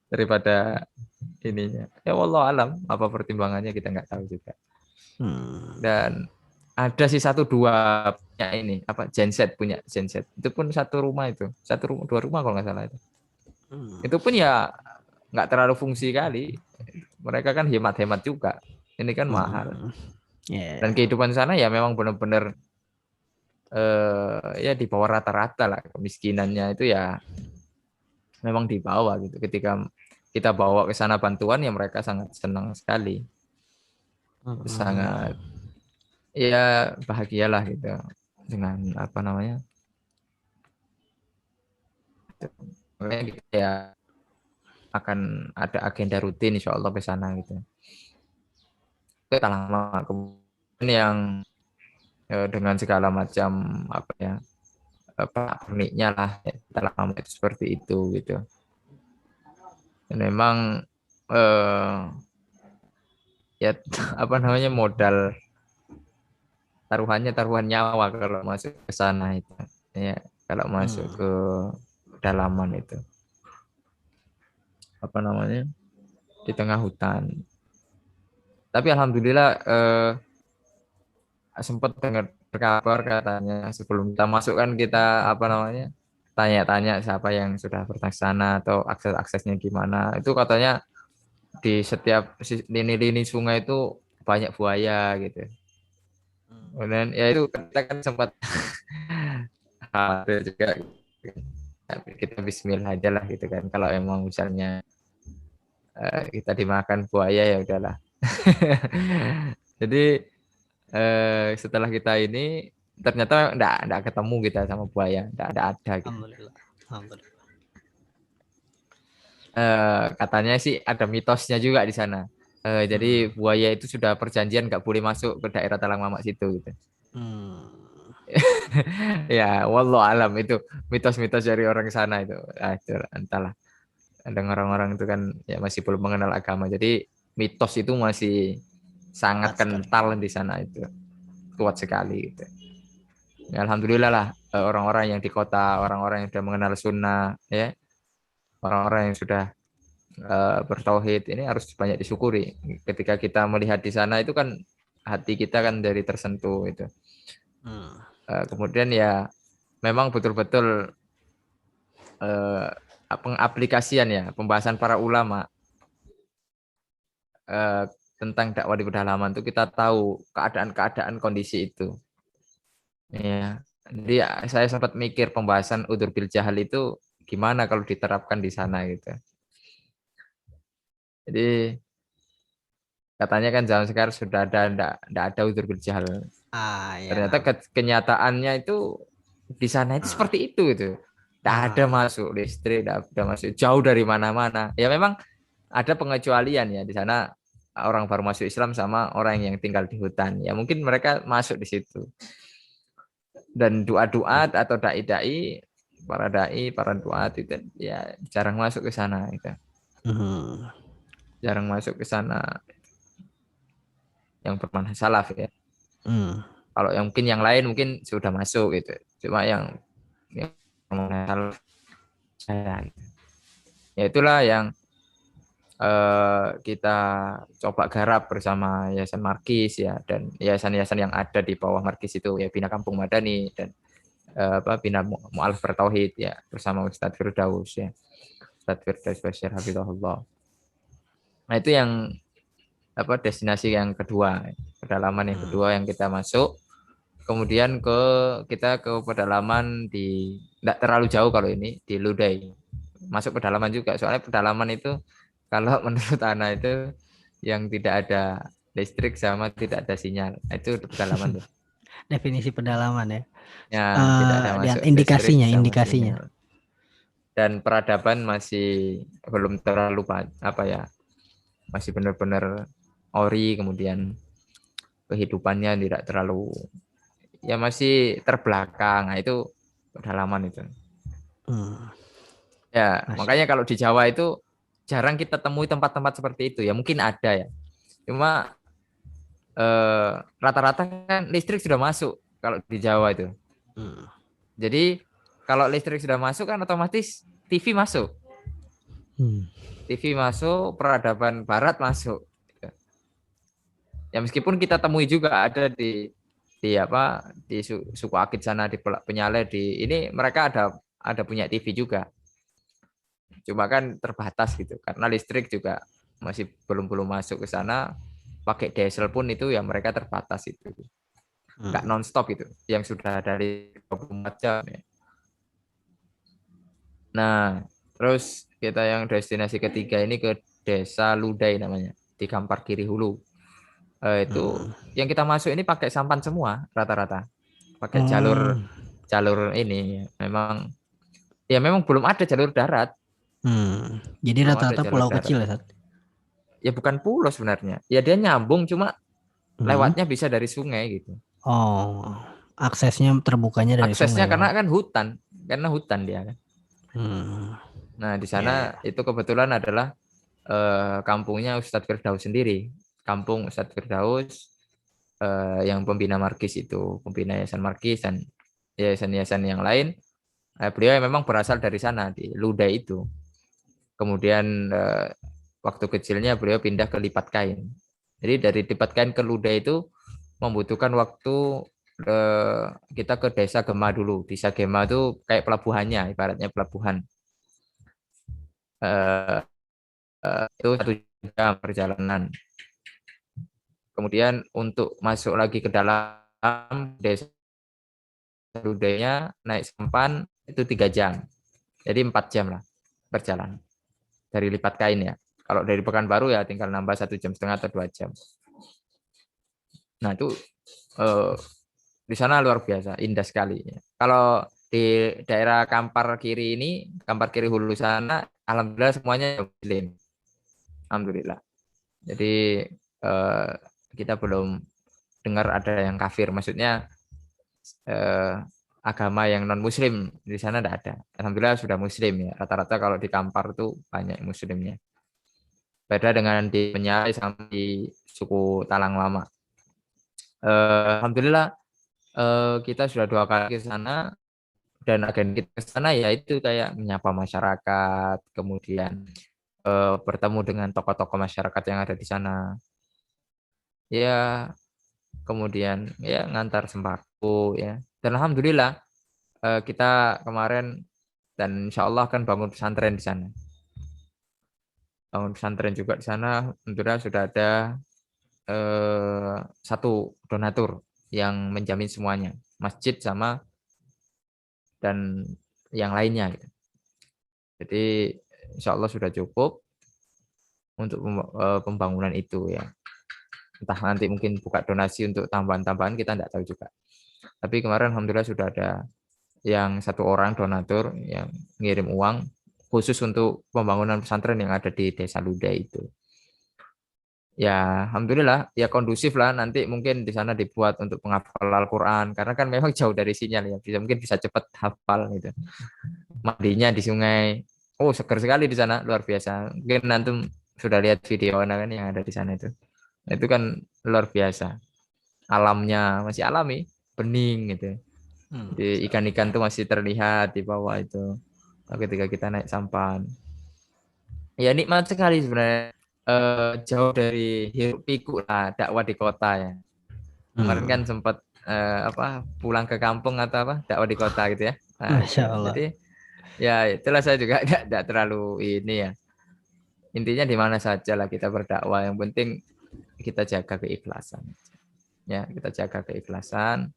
daripada ininya. Ya wallahu alam, apa pertimbangannya kita nggak tahu juga. Dan ada sih 1-2 punya ini apa genset itu pun satu rumah itu 2 rumah kalau nggak salah itu pun ya nggak terlalu fungsi kali, mereka kan hemat juga, ini kan mahal. Dan kehidupan sana ya memang benar-benar ya di bawah rata-rata lah, kemiskinannya itu ya memang di bawah gitu. Ketika kita bawa ke sana bantuan ya mereka sangat senang sekali, sangat ya bahagialah gitu dengan apa namanya ya akan ada agenda rutin insya Allah ke sana gitu. Kita lama kemudian yang dengan segala macam apa ya perniknya lah ya, kita lama itu seperti itu gitu. Dan memang ya apa namanya modal taruhan nyawa kalau masuk ke sana itu ya, kalau masuk ke pedalaman itu apa namanya di tengah hutan. Tapi alhamdulillah sempat dengar kabar katanya sebelum kita masuk kan kita apa namanya tanya-tanya siapa yang sudah pernah sana atau aksesnya gimana. Itu katanya di setiap lini-lini sungai itu banyak buaya gitu. Dan ya itu kita kan sempat khawatir juga. Kita bismillah aja lah gitu kan. Kalau emang misalnya kita dimakan buaya ya udahlah. Jadi setelah kita ini ternyata enggak ketemu kita sama buaya, enggak ada gitu. Alhamdulillah. Katanya sih ada mitosnya juga di sana. Jadi buaya itu sudah perjanjian nggak boleh masuk ke daerah Talang Mamak situ gitu. Ya, wallahu alam itu mitos-mitos dari orang sana itu. Itu entahlah. Ada orang-orang itu kan ya masih belum mengenal agama. Jadi mitos itu masih sangat kental di sana itu. Kuat sekali gitu. Ya, alhamdulillah lah orang-orang yang di kota, orang-orang yang sudah mengenal sunnah ya. Orang-orang yang sudah bertauhid ini harus banyak disyukuri. Ketika kita melihat di sana itu kan hati kita kan dari tersentuh itu. Kemudian ya memang betul-betul pengaplikasian ya pembahasan para ulama tentang dakwah di pedalaman itu kita tahu keadaan kondisi itu. Ya, jadi saya sempat mikir pembahasan udzur bil jahal itu gimana kalau diterapkan di sana gitu. Jadi katanya kan zaman sekarang sudah enggak ada udzur bil jahal. Ternyata kenyataannya itu di sana itu seperti itu gitu. Tidak ada masuk listrik, tidak ada masuk jauh dari mana-mana. Ya memang ada pengecualian ya di sana orang baru masuk Islam sama orang yang tinggal di hutan. Ya mungkin mereka masuk di situ. Dan doa-doa atau dai-dai, para duat itu ya jarang masuk ke sana gitu. Jarang masuk ke sana yang bermanhaj salaf ya. Kalau yang mungkin yang lain mungkin sudah masuk gitu. Cuma yang salaf saya gitu. Ya itulah yang kita coba garap bersama Yayasan Markis ya, dan yayasan-yayasan yang ada di bawah Markis itu ya Bina Kampung Madani dan Bina Mu'alaf Bertauhid ya bersama Ustadz Firdaus ya, Ustadz Firdaus Bashir Hafizahullah. Nah itu yang destinasi yang kedua, pedalaman yang kedua yang kita masuk. Kemudian kita ke pedalaman di tidak terlalu jauh kalau ini di Ludai, masuk pedalaman juga soalnya pedalaman itu kalau menurut Ana itu yang tidak ada listrik sama tidak ada sinyal. Itu pedalaman tuh. Definisi pedalaman ya. Ya, tidak ada masuk indikasinya. Dan peradaban masih belum terlalu masih benar-benar ori, kemudian kehidupannya tidak terlalu ya masih terbelakang. Nah, itu pedalaman itu. Ya, makanya kalau di Jawa itu jarang kita temui tempat-tempat seperti itu ya, mungkin ada ya, cuma rata-rata kan listrik sudah masuk kalau di Jawa itu. Jadi kalau listrik sudah masuk kan otomatis TV masuk. TV masuk, peradaban barat masuk. Ya meskipun kita temui juga ada di suku Akit sana, di Penyaleh, di ini mereka ada punya TV juga. Cuma kan terbatas gitu karena listrik juga masih belum masuk ke sana. Pakai diesel pun itu ya mereka terbatas itu. Nggak nonstop itu yang sudah dari 24 jam ya. Nah, terus kita yang destinasi ketiga ini ke Desa Ludai namanya, di Kampar Kiri Hulu. Itu yang kita masuk ini pakai sampan semua rata-rata. Pakai jalur ini memang belum ada jalur darat. Jadi Belum ada rata-rata jalur pulau darat. kecil ya, Sat? Ya bukan pulau sebenarnya. Ya dia nyambung cuma lewatnya bisa dari sungai gitu. Oh, aksesnya terbukanya dari Aksesnya sungai. karena kan hutan dia kan. Nah, di sana itu kebetulan adalah kampungnya Ustadz Firdaus sendiri. Kampung Ustadz Firdaus yang pembina Markis itu, pembina Yayasan Markis dan yayasan-yayasan yang lain. Beliau memang berasal dari sana, di Ludai itu. Kemudian waktu kecilnya beliau pindah ke Lipat Kain. Jadi dari Lipat Kain ke Ludai itu membutuhkan waktu kita ke Desa Gema dulu. Desa Gema itu kayak pelabuhannya, ibaratnya pelabuhan. Itu 1 jam perjalanan. Kemudian untuk masuk lagi ke dalam desa Ludainya naik sampan itu 3 jam. Jadi 4 jam lah berjalan dari Lipat Kain ya. Kalau dari Pekanbaru ya tinggal nambah 1,5 jam atau 2 jam. Nah itu di sana luar biasa, indah sekali. Kalau di daerah Kampar Kiri ini, Kampar Kiri Hulu sana, alhamdulillah semuanya Muslim. Alhamdulillah. Jadi kita belum dengar ada yang kafir, maksudnya agama yang non Muslim di sana tidak ada. Alhamdulillah sudah Muslim ya. Rata-rata kalau di Kampar tuh banyak Muslimnya. Beda dengan di Penyalai sama di suku Talang Lama. Alhamdulillah kita sudah 2 kali ke sana dan agenda kita ke sana ya itu kayak menyapa masyarakat, kemudian bertemu dengan tokoh-tokoh masyarakat yang ada di sana. Ya, kemudian ya ngantar sembako ya. Dan alhamdulillah kita kemarin dan insya Allah akan bangun pesantren di sana. Bangun pesantren juga di sana. Alhamdulillah sudah ada 1 donatur yang menjamin semuanya, masjid sama dan yang lainnya. Jadi insya Allah sudah cukup untuk pembangunan itu ya. Entah nanti mungkin buka donasi untuk tambahan-tambahan, kita tidak tahu juga. Tapi kemarin alhamdulillah sudah ada yang 1 orang donatur yang ngirim uang khusus untuk pembangunan pesantren yang ada di Desa Ludai itu. Ya alhamdulillah ya kondusif lah, nanti mungkin di sana dibuat untuk penghafal Al-Quran karena kan memang jauh dari sinyal ya, mungkin bisa cepat hafal gitu. Mandinya di sungai, seger sekali di sana, luar biasa. Mungkin nanti sudah lihat video kan yang ada di sana itu. Itu kan luar biasa, alamnya masih alami, bening gitu. Jadi ikan-ikan tuh masih terlihat di bawah itu ketika kita naik sampan. Ya nikmat sekali sebenarnya. Jauh dari hiruk pikuk lah dakwah di kota ya. Kemarin kan sempat pulang ke kampung atau dakwah di kota gitu ya. Nah, Masya Allah. jadi ya itulah saya juga tidak terlalu ini ya. Intinya di mana saja lah kita berdakwah, yang penting kita jaga keikhlasan. Ya, kita jaga keikhlasan.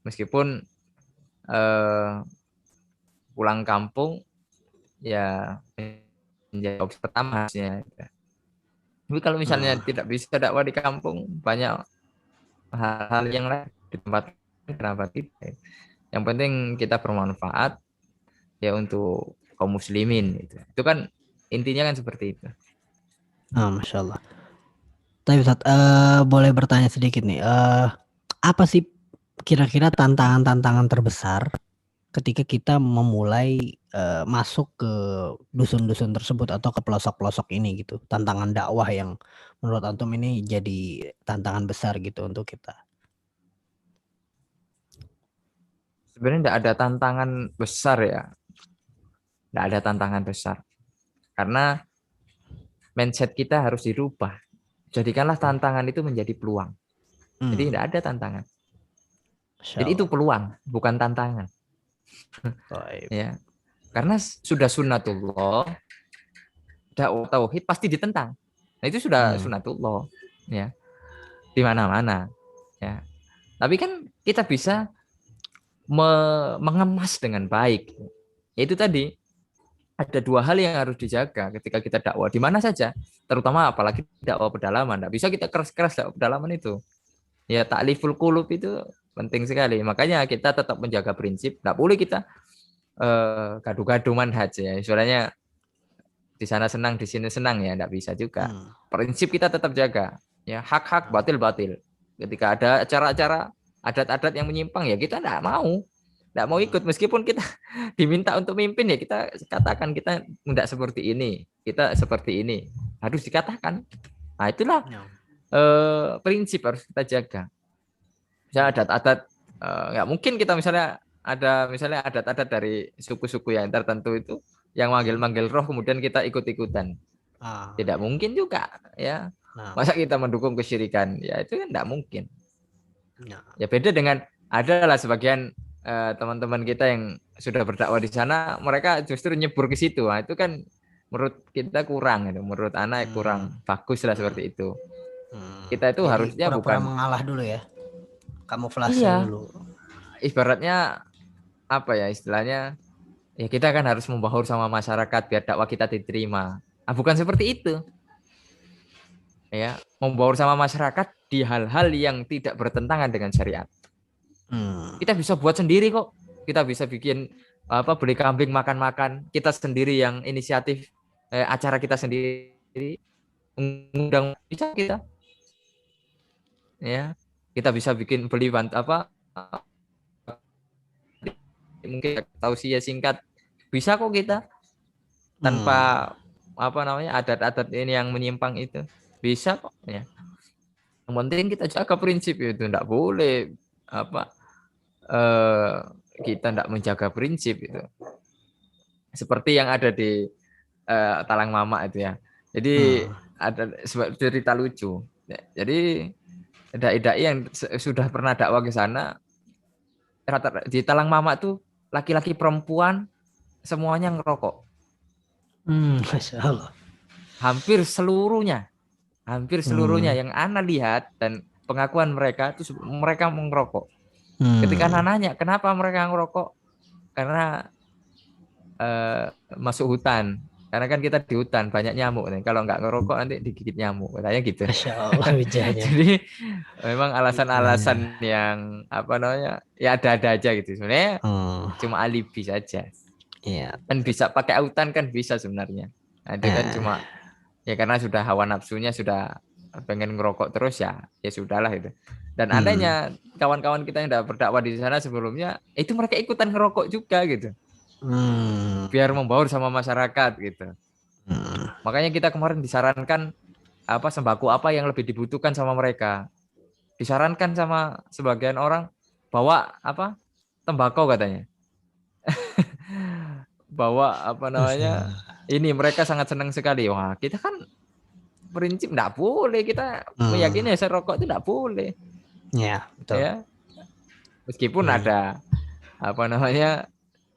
Meskipun pulang kampung ya menjadi opsi pertama ya. Tapi kalau misalnya tidak bisa dakwah di kampung, banyak hal-hal yang lain di tempat, kenapa tidak? Yang penting kita bermanfaat ya untuk kaum muslimin itu. Itu kan intinya kan seperti itu. Masya Allah. Tapi Ustaz, boleh bertanya sedikit nih, apa sih kira-kira tantangan-tantangan terbesar ketika kita memulai masuk ke dusun-dusun tersebut atau ke pelosok-pelosok ini gitu, tantangan dakwah yang menurut antum ini jadi tantangan besar gitu untuk kita? Sebenarnya tidak ada tantangan besar ya, tidak ada tantangan besar. Karena mindset kita harus dirubah. Jadikanlah tantangan itu menjadi peluang. Jadi tidak ada tantangan. Jadi itu peluang, bukan tantangan. Ya. Karena sudah sunnatullah, dakwah tauhid pasti ditentang. Nah, itu sudah sunnatullah, ya. Di mana-mana, ya. Tapi kan kita bisa mengemas dengan baik. Yaitu tadi ada dua hal yang harus dijaga ketika kita dakwah di mana saja, terutama apalagi dakwah pedalaman. Tidak bisa kita keras-keras dakwah pedalaman itu. Ya, ta'liful qulub itu penting sekali. Makanya kita tetap menjaga prinsip. Tidak boleh kita gaduh-gaduh manhaj ya. Istilahnya di sana senang, di sini senang ya, tidak bisa juga. Prinsip kita tetap jaga. Ya, hak-hak, batil-batil. Ketika ada acara-acara adat-adat yang menyimpang ya kita tidak mau ikut, meskipun kita diminta untuk mimpin ya kita katakan kita tidak seperti ini, kita seperti ini, harus dikatakan. Nah, itulah prinsip harus kita jaga. Misalnya adat-adat nggak mungkin kita misalnya ada adat-adat dari suku-suku yang tertentu itu yang manggil-manggil roh kemudian kita ikut-ikutan. Tidak mungkin juga ya. Masa kita mendukung kesyirikan? Ya itu kan tidak mungkin. Ya beda dengan adalah sebagian teman-teman kita yang sudah berdakwah di sana, mereka justru nyebur ke situ. Nah, itu kan menurut kita kurang, menurut anak kurang bagus lah seperti itu. Kita itu jadi harusnya bukan mengalah dulu ya, kamuflase dulu. Ibaratnya apa ya istilahnya? Ya kita kan harus membaur sama masyarakat biar dakwah kita diterima. Bukan seperti itu. Ya, membaur sama masyarakat di hal-hal yang tidak bertentangan dengan syariat. Kita bisa buat sendiri kok. Kita bisa bikin beli kambing makan-makan. Kita sendiri yang inisiatif acara kita sendiri. Undang bisa kita. Ya, kita bisa bikin beli mungkin tausiah singkat bisa kok kita tanpa adat-adat ini yang menyimpang itu bisa kok ya. Yang penting kita jaga prinsip itu, tidak boleh kita tidak menjaga prinsip itu. Seperti yang ada di Talang Mama itu ya. Jadi ada cerita lucu. Jadi dai-dai yang sudah pernah dakwah ke sana di Talang Mama tuh laki-laki perempuan semuanya ngerokok. Masya Allah. Hampir seluruhnya yang Ana lihat dan pengakuan mereka itu mereka mengerokok. Ketika Ana nanya kenapa mereka ngerokok, karena masuk hutan. Karena kan kita di hutan banyak nyamuk nih. Kalau nggak ngerokok nanti digigit nyamuk, katanya gitu. Masya Allah, Jadi memang alasan-alasan yang ya ada-ada aja gitu. Sebenarnya cuma alibi saja. Iya. Kan bisa pakai autan kan bisa sebenarnya. Nah, itu kan cuma ya karena sudah hawa nafsunya sudah pengen ngerokok terus ya sudahlah itu. Dan adanya kawan-kawan kita yang udah berdakwah di sana sebelumnya itu mereka ikutan ngerokok juga gitu. Biar membaur sama masyarakat gitu. Makanya kita kemarin disarankan sembako apa yang lebih dibutuhkan sama mereka. Disarankan sama sebagian orang bawa tembakau katanya. Bawa ini mereka sangat senang sekali. Wah, kita kan prinsip enggak boleh, kita meyakini rokok itu enggak boleh. Ya, betul. Ya. Meskipun ada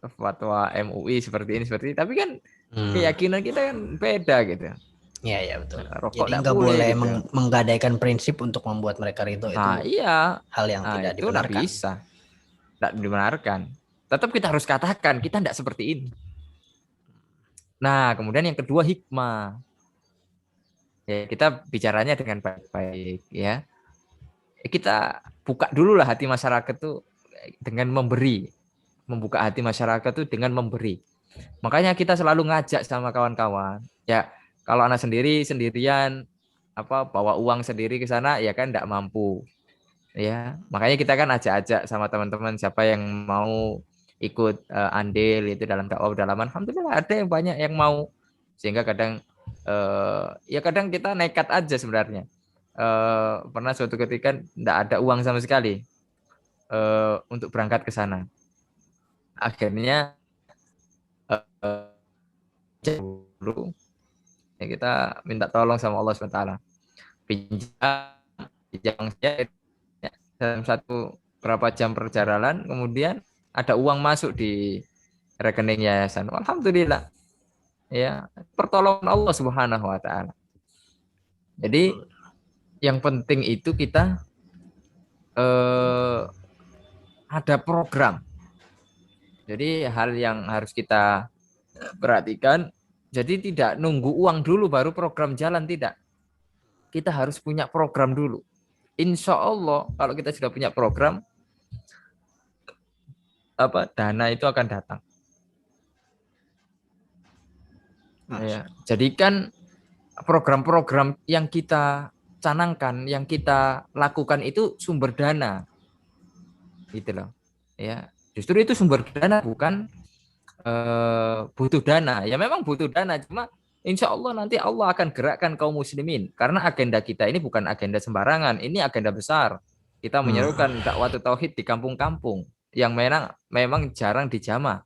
fatwa MUI seperti ini, tapi kan keyakinan kita kan beda gitu. Iya betul. Rokok jadi nggak boleh gitu. Menggadaikan prinsip untuk membuat mereka ridho itu. Hal yang tidak dibenarkan. Bisa, tidak dibenarkan. Tetap kita harus katakan kita tidak seperti ini. Nah, kemudian yang kedua hikmah. Ya, kita bicaranya dengan baik-baik ya. Kita buka dulu lah hati masyarakat tuh dengan memberi. Membuka hati masyarakat itu dengan memberi. Makanya kita selalu ngajak sama kawan-kawan. Ya, kalau anak sendirian bawa uang sendiri ke sana ya kan enggak mampu. Ya, makanya kita kan ajak-ajak sama teman-teman siapa yang mau ikut andil itu dalam dakwah pedalaman. Alhamdulillah ada yang banyak yang mau. Sehingga kadang kadang kita nekat aja sebenarnya. Pernah suatu ketika enggak ada uang sama sekali untuk berangkat ke sana. Akhirnya dulu Ya, kita minta tolong sama Allah SWT. Pinjam saya dalam berapa jam perjalanan, kemudian ada uang masuk di rekening yayasan. Alhamdulillah. Ya, pertolongan Allah Subhanahu wa taala. Jadi yang penting itu kita ada program. Jadi hal yang harus kita perhatikan, jadi tidak nunggu uang dulu baru program jalan, tidak. Kita harus punya program dulu. Insya Allah kalau kita sudah punya program, dana itu akan datang. Ya, jadikan program-program yang kita canangkan, yang kita lakukan itu sumber dana, gitu loh. Ya, justru itu sumber dana, bukan butuh dana. Ya memang butuh dana, cuma insya Allah nanti Allah akan gerakkan kaum muslimin, karena agenda kita ini bukan agenda sembarangan, ini agenda besar. Kita menyerukan dakwah tauhid di kampung-kampung yang memang jarang dijamah.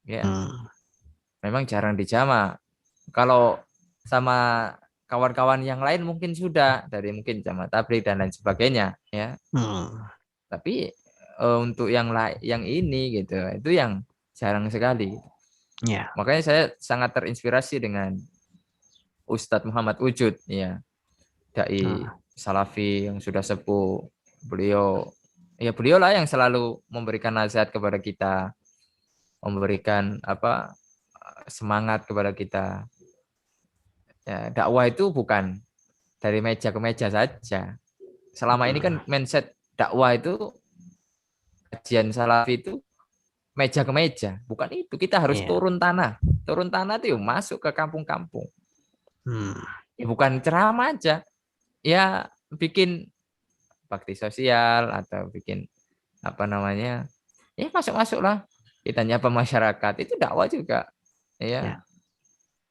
Ya. Memang jarang dijamah. Kalau sama kawan-kawan yang lain mungkin sudah dari mungkin jamaah tabligh dan lain sebagainya, ya. Tapi untuk yang ini gitu, itu yang jarang sekali. Ya. Makanya saya sangat terinspirasi dengan Ustadz Muhammad Wujud, ya, dai salafi yang sudah sepuh. Beliau lah yang selalu memberikan nasihat kepada kita, memberikan semangat kepada kita. Ya, dakwah itu bukan dari meja ke meja saja. Selama ini kan mindset dakwah itu, kajian salafi itu meja ke meja. Bukan itu. Kita harus turun tanah. Turun tanah itu masuk ke kampung-kampung. Ya, bukan ceramah aja. Ya bikin bakti sosial atau bikin ya masuk-masuk lah. Kita nyapa masyarakat. Itu dakwah juga. Ya.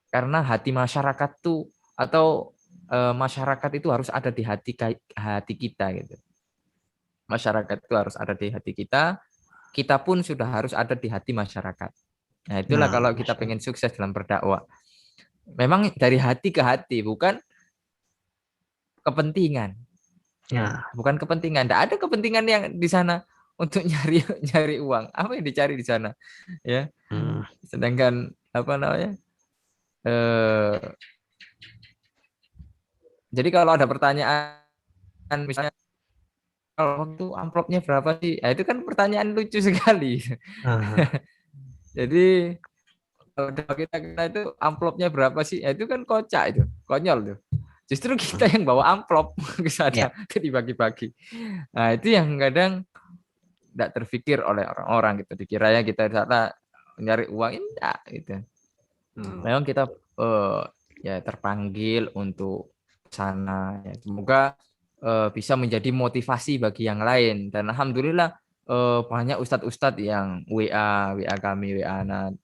Karena hati masyarakat tuh masyarakat itu harus ada di hati kita gitu. Masyarakat itu harus ada di hati kita. Kita pun sudah harus ada di hati masyarakat. Nah, itulah kalau kita pengen sukses dalam berdakwah. Memang dari hati ke hati, bukan kepentingan. Ya, bukan kepentingan. Tidak ada kepentingan yang di sana untuk nyari uang. Apa yang dicari di sana? Ya. Sedangkan jadi kalau ada pertanyaan misalnya, kalau waktu amplopnya berapa sih? Nah, itu kan pertanyaan lucu sekali. Jadi kalau kita itu amplopnya berapa sih? Nah, itu kan kocak, itu konyol tuh. Justru kita yang bawa amplop ke sana, dibagi-bagi. Nah, itu yang kadang tidak terpikir oleh orang-orang gitu. Dikiranya kita di sana nyari uang, enggak gitu. Memang kita ya terpanggil untuk sana. Ya. Semoga bisa menjadi motivasi bagi yang lain. Dan alhamdulillah banyak ustadz-ustadz yang WA kami, WA anak,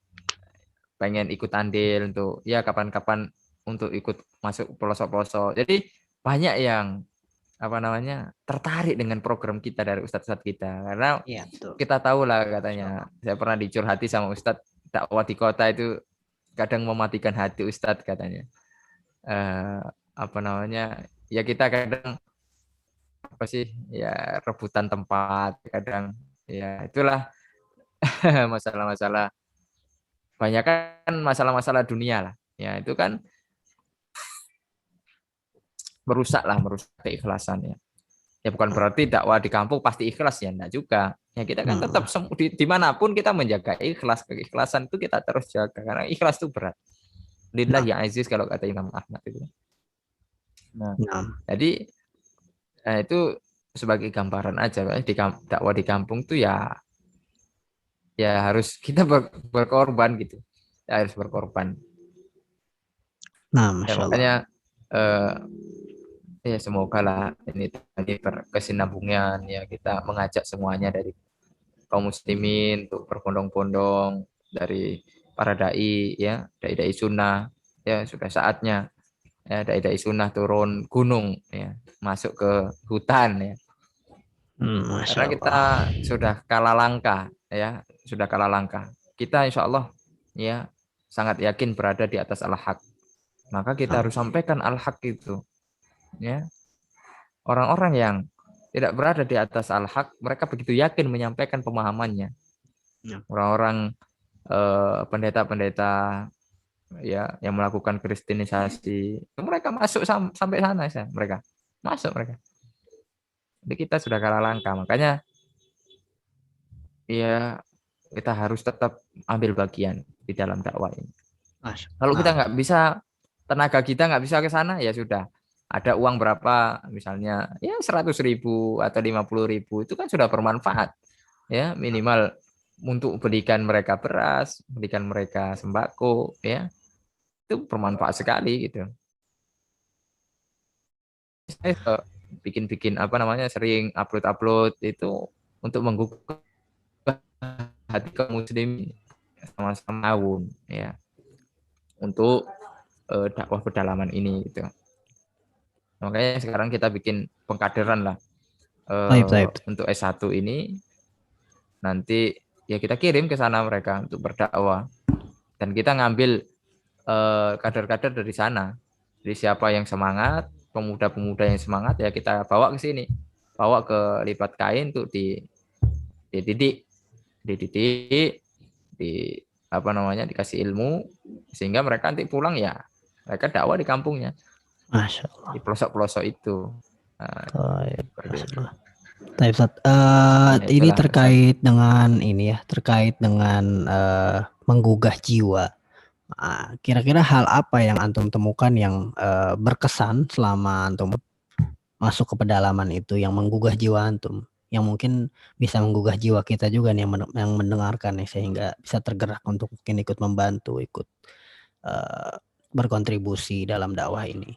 pengen ikut andil untuk ya kapan-kapan untuk ikut masuk pelosok-pelosok. Jadi banyak yang tertarik dengan program kita dari ustadz-ustadz kita. Karena kita tahu lah katanya, saya pernah dicurhati sama ustadz dakwah di kota itu kadang mematikan hati ustadz katanya. Ya kita kadang ya rebutan tempat, kadang ya itulah masalah-masalah, banyak kan masalah-masalah dunia lah. Ya itu kan merusak keikhlasan ya. Ya bukan berarti dakwah di kampung pasti ikhlas ya, enggak juga. Ya kita kan tetap dimanapun kita menjaga keikhlasan itu kita terus jaga, karena ikhlas itu berat. Lillah ya aziz kalau kata Imam Ahmad itu. Nah, jadi itu sebagai gambaran aja di dakwah di kampung tuh ya harus kita berkorban gitu. Ya, harus berkorban. Nah, ya, makanya ya semoga lah ini tadi berkesinambungan ya, kita mengajak semuanya dari kaum muslimin untuk berbondong-bondong, dari para dai ya, dai sunnah ya, sudah saatnya ya dai sunnah turun gunung ya, masuk ke hutan ya. Karena kita sudah kalah langkah ya, Kita insya Allah ya sangat yakin berada di atas al-haq. Maka kita harus sampaikan al-haq itu. Ya, orang-orang yang tidak berada di atas al-haq, mereka begitu yakin menyampaikan pemahamannya. Ya. Orang-orang pendeta-pendeta ya yang melakukan kristenisasi, mereka masuk sampai sana ya, mereka masuk mereka. Jadi kita sudah kalah langkah, makanya ya kita harus tetap ambil bagian di dalam dakwah ini. Kalau kita nggak bisa, tenaga kita nggak bisa ke sana, ya sudah. Ada uang berapa, misalnya ya 100.000 atau 50.000, itu kan sudah bermanfaat. Ya, minimal untuk belikan mereka beras, belikan mereka sembako, ya itu bermanfaat sekali gitu. Saya bikin apa namanya, sering upload itu untuk menggugah hati kaum muslim sama-sama tahun ya untuk dakwah pedalaman ini gitu. Makanya sekarang kita bikin pengkaderan lah untuk S1 ini, nanti ya kita kirim ke sana mereka untuk berdakwah, dan kita ngambil kader-kader dari sana. Jadi siapa yang semangat, pemuda-pemuda yang semangat, ya kita bawa ke sini, bawa ke Lipat Kain untuk dididik, di apa namanya, dikasih ilmu, sehingga mereka nanti pulang ya mereka dakwah di kampungnya. Masya Allah. Di pelosok-pelosok itu. Ini terkait dengan ini ya, terkait dengan menggugah jiwa. Kira-kira hal apa yang antum temukan yang berkesan selama antum masuk ke pedalaman itu, yang menggugah jiwa antum, yang mungkin bisa menggugah jiwa kita juga nih yang mendengarkan nih, sehingga bisa tergerak untuk mungkin ikut membantu, ikut berkontribusi dalam dakwah ini.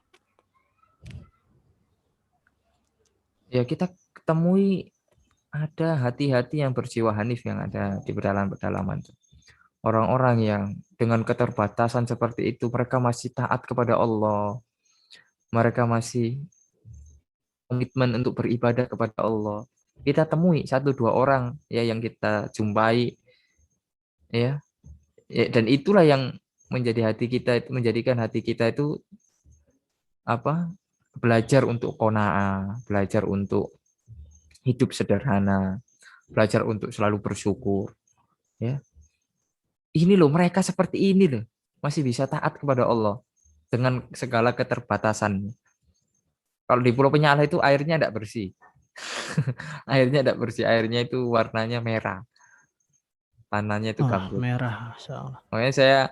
Ya kita temui ada hati-hati yang berjiwa hanif yang ada di pedalaman-pedalaman. Orang-orang yang dengan keterbatasan seperti itu, mereka masih taat kepada Allah. Mereka masih komitmen untuk beribadah kepada Allah. Kita temui 1-2 orang ya yang kita jumpai ya. Dan itulah yang menjadikan hati kita itu apa? Belajar untuk qanaah, belajar untuk hidup sederhana, belajar untuk selalu bersyukur. Ya. Ini loh, mereka seperti ini loh, masih bisa taat kepada Allah dengan segala keterbatasan. Kalau di Pulau Penyala itu airnya tidak bersih. Airnya tidak bersih, airnya itu warnanya merah. Tanahnya itu gambut. Merah, makanya saya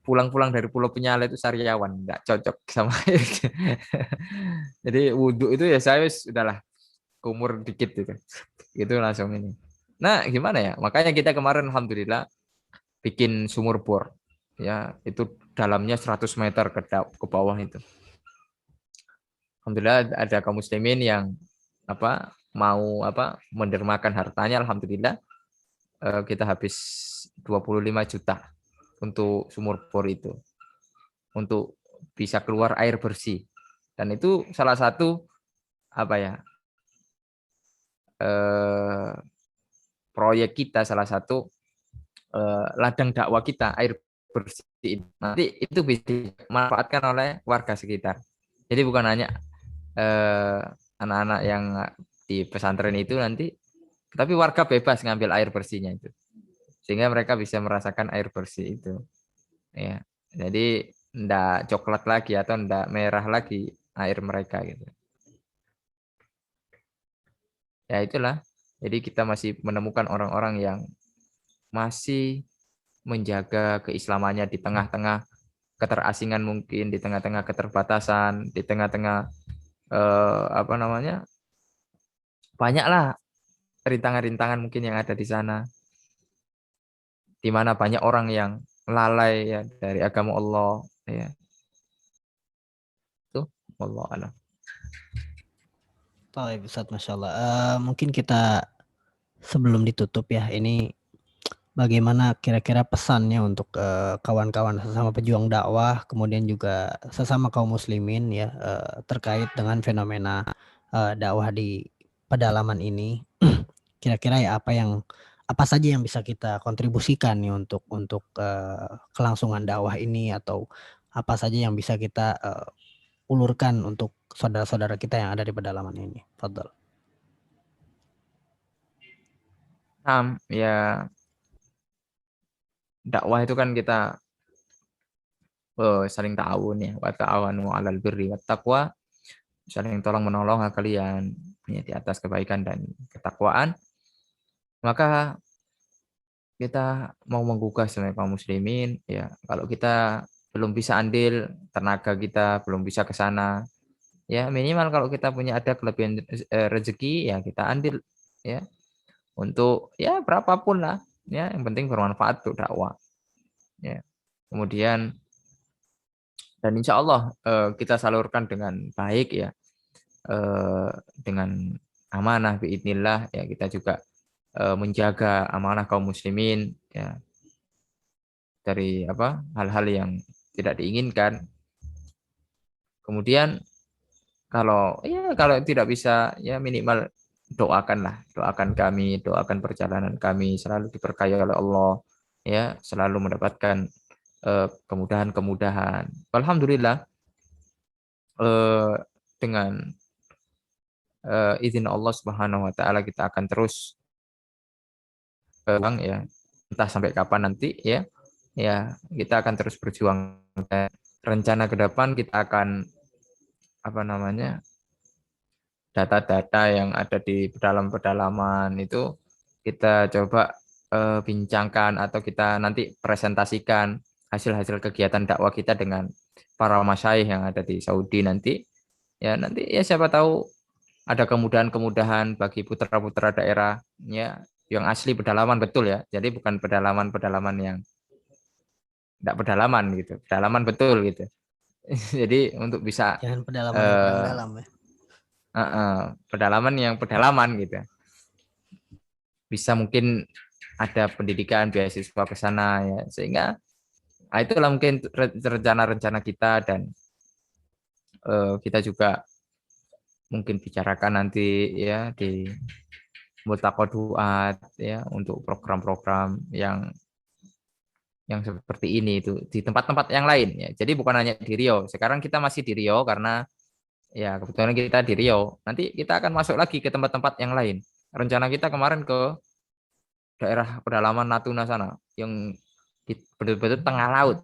pulang-pulang dari Pulau Penyala itu sariawan, nggak cocok sama air. Jadi wudhu itu ya saya sudahlah, kumur dikit gitu langsung ini. Nah gimana ya, makanya kita kemarin alhamdulillah bikin sumur bor ya, itu dalamnya 100 meter ke bawah itu. Alhamdulillah ada kaum muslimin yang mau mendermakan hartanya. Alhamdulillah kita habis 25 juta untuk sumur bor itu, untuk bisa keluar air bersih. Dan itu salah satu proyek kita, salah satu ladang dakwah kita, air bersih. Nanti itu bisa dimanfaatkan oleh warga sekitar. Jadi bukan hanya anak-anak yang di pesantren itu nanti, tapi warga bebas ngambil air bersihnya itu, sehingga mereka bisa merasakan air bersih itu. Ya, jadi ndak coklat lagi atau ndak merah lagi air mereka gitu. Ya itulah. Jadi kita masih menemukan orang-orang yang masih menjaga keislamannya di tengah-tengah keterasingan, mungkin di tengah-tengah keterbatasan, di tengah-tengah banyaklah rintangan-rintangan mungkin yang ada di sana, di mana banyak orang yang lalai ya dari agama Allah ya. Itu wallahu a'lam. Baik, Ustaz, Masya Allah. Mungkin kita sebelum ditutup ya, ini bagaimana kira-kira pesannya untuk kawan-kawan sesama pejuang dakwah, kemudian juga sesama kaum muslimin ya, terkait dengan fenomena dakwah di pedalaman ini. Kira-kira ya apa saja yang bisa kita kontribusikan nih untuk kelangsungan dakwah ini, atau apa saja yang bisa kita ulurkan untuk saudara-saudara kita yang ada di pedalaman ini? Fadhal. Ya dakwah itu kan kita saling ta'awun ya, wa ta'awanu 'alal birri wat taqwa, saling tolong menolong kalian ya, di atas kebaikan dan ketakwaan. Maka kita mau menggugah sebagai kaum muslimin ya, kalau kita belum bisa andil tenaga kita belum bisa ke sana ya, minimal kalau kita punya ada kelebihan rezeki ya kita andil ya, untuk ya berapapun lah ya, yang penting bermanfaat untuk dakwah ya. Kemudian dan insya Allah kita salurkan dengan baik ya, dengan amanah biidznillah ya, kita juga menjaga amanah kaum muslimin ya, dari hal-hal yang tidak diinginkan. Kemudian kalau tidak bisa ya minimal doakan kami, doakan perjalanan kami selalu diberkahi oleh Allah ya, selalu mendapatkan kemudahan-kemudahan. Alhamdulillah dengan izin Allah Subhanahu wa taala kita akan terus ya, entah sampai kapan nanti ya. Ya, kita akan terus berjuang. Rencana ke depan kita akan data-data yang ada di pedalaman itu kita coba bincangkan atau kita nanti presentasikan hasil-hasil kegiatan dakwah kita dengan para masyayikh yang ada di Saudi nanti. Ya, nanti ya siapa tahu ada kemudahan-kemudahan bagi putra-putra daerah ya yang asli pedalaman betul ya. Jadi bukan pedalaman-pedalaman yang tidak pedalaman gitu, pedalaman betul gitu. Jadi untuk bisa Jangan pedalaman yang kurang dalam ya. Pedalaman yang pedalaman gitu. Bisa mungkin ada pendidikan beasiswa ke sana ya, sehingga itulah mungkin rencana-rencana kita, dan kita juga mungkin bicarakan nanti ya di Multaqoduat ya, untuk program-program yang seperti ini itu di tempat-tempat yang lain ya. Jadi bukan hanya di Riau. Sekarang kita masih di Riau karena ya kebetulan kita di Riau. Nanti kita akan masuk lagi ke tempat-tempat yang lain. Rencana kita kemarin ke daerah pedalaman Natuna sana yang betul-betul tengah laut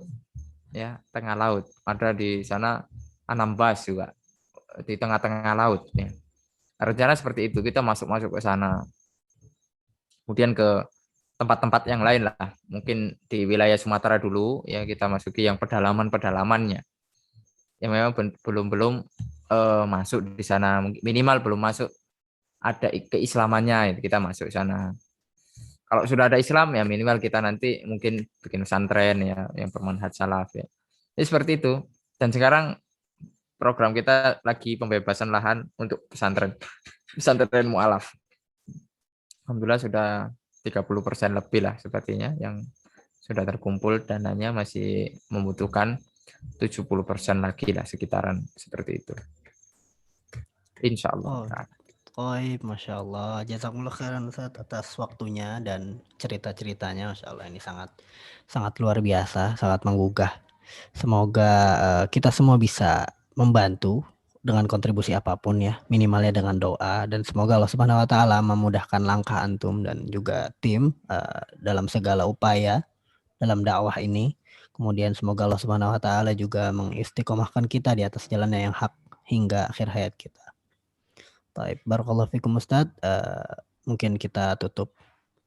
ya, tengah laut. Ada di sana Anambas juga di tengah-tengah laut ya. Rencana seperti itu, kita masuk ke sana. Kemudian ke tempat-tempat yang lain lah, mungkin di wilayah Sumatera dulu ya, kita masuki yang pedalaman-pedalamannya yang memang belum masuk di sana, minimal belum masuk ada keislamannya, kita masuk sana. Kalau sudah ada Islam ya minimal kita nanti mungkin bikin pesantren ya yang bermanhaj salaf ya. Jadi seperti itu. Dan sekarang program kita lagi pembebasan lahan untuk pesantren mu'alaf. Alhamdulillah sudah 30% lebih lah sepertinya yang sudah terkumpul, dananya masih membutuhkan 70% lagi lah, sekitaran seperti itu. Insya Allah. Masya Allah, jazakumullah khairan Ustaz atas waktunya dan cerita-ceritanya. Masya Allah, ini sangat luar biasa, sangat menggugah. Semoga kita semua bisa membantu dengan kontribusi apapun ya, minimalnya dengan doa, dan semoga Allah Subhanahu wa taala memudahkan langkah antum dan juga tim dalam segala upaya dalam dakwah ini. Kemudian semoga Allah Subhanahu wa taala juga mengistiqomahkan kita di atas jalannya yang hak hingga akhir hayat kita. Baik, barakallahu fikum Ustaz. Mungkin kita tutup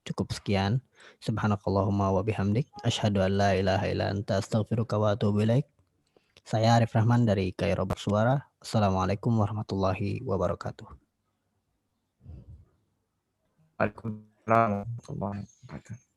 cukup sekian. Subhanakallahumma wa bihamdik asyhadu an la ilaha illa anta astaghfiruka wa atubu ilaik. Saya Arif Rahman dari Kairo Bersuara. Assalamualaikum warahmatullahi wabarakatuh. Waalaikumsalam warahmatullahi wabarakatuh.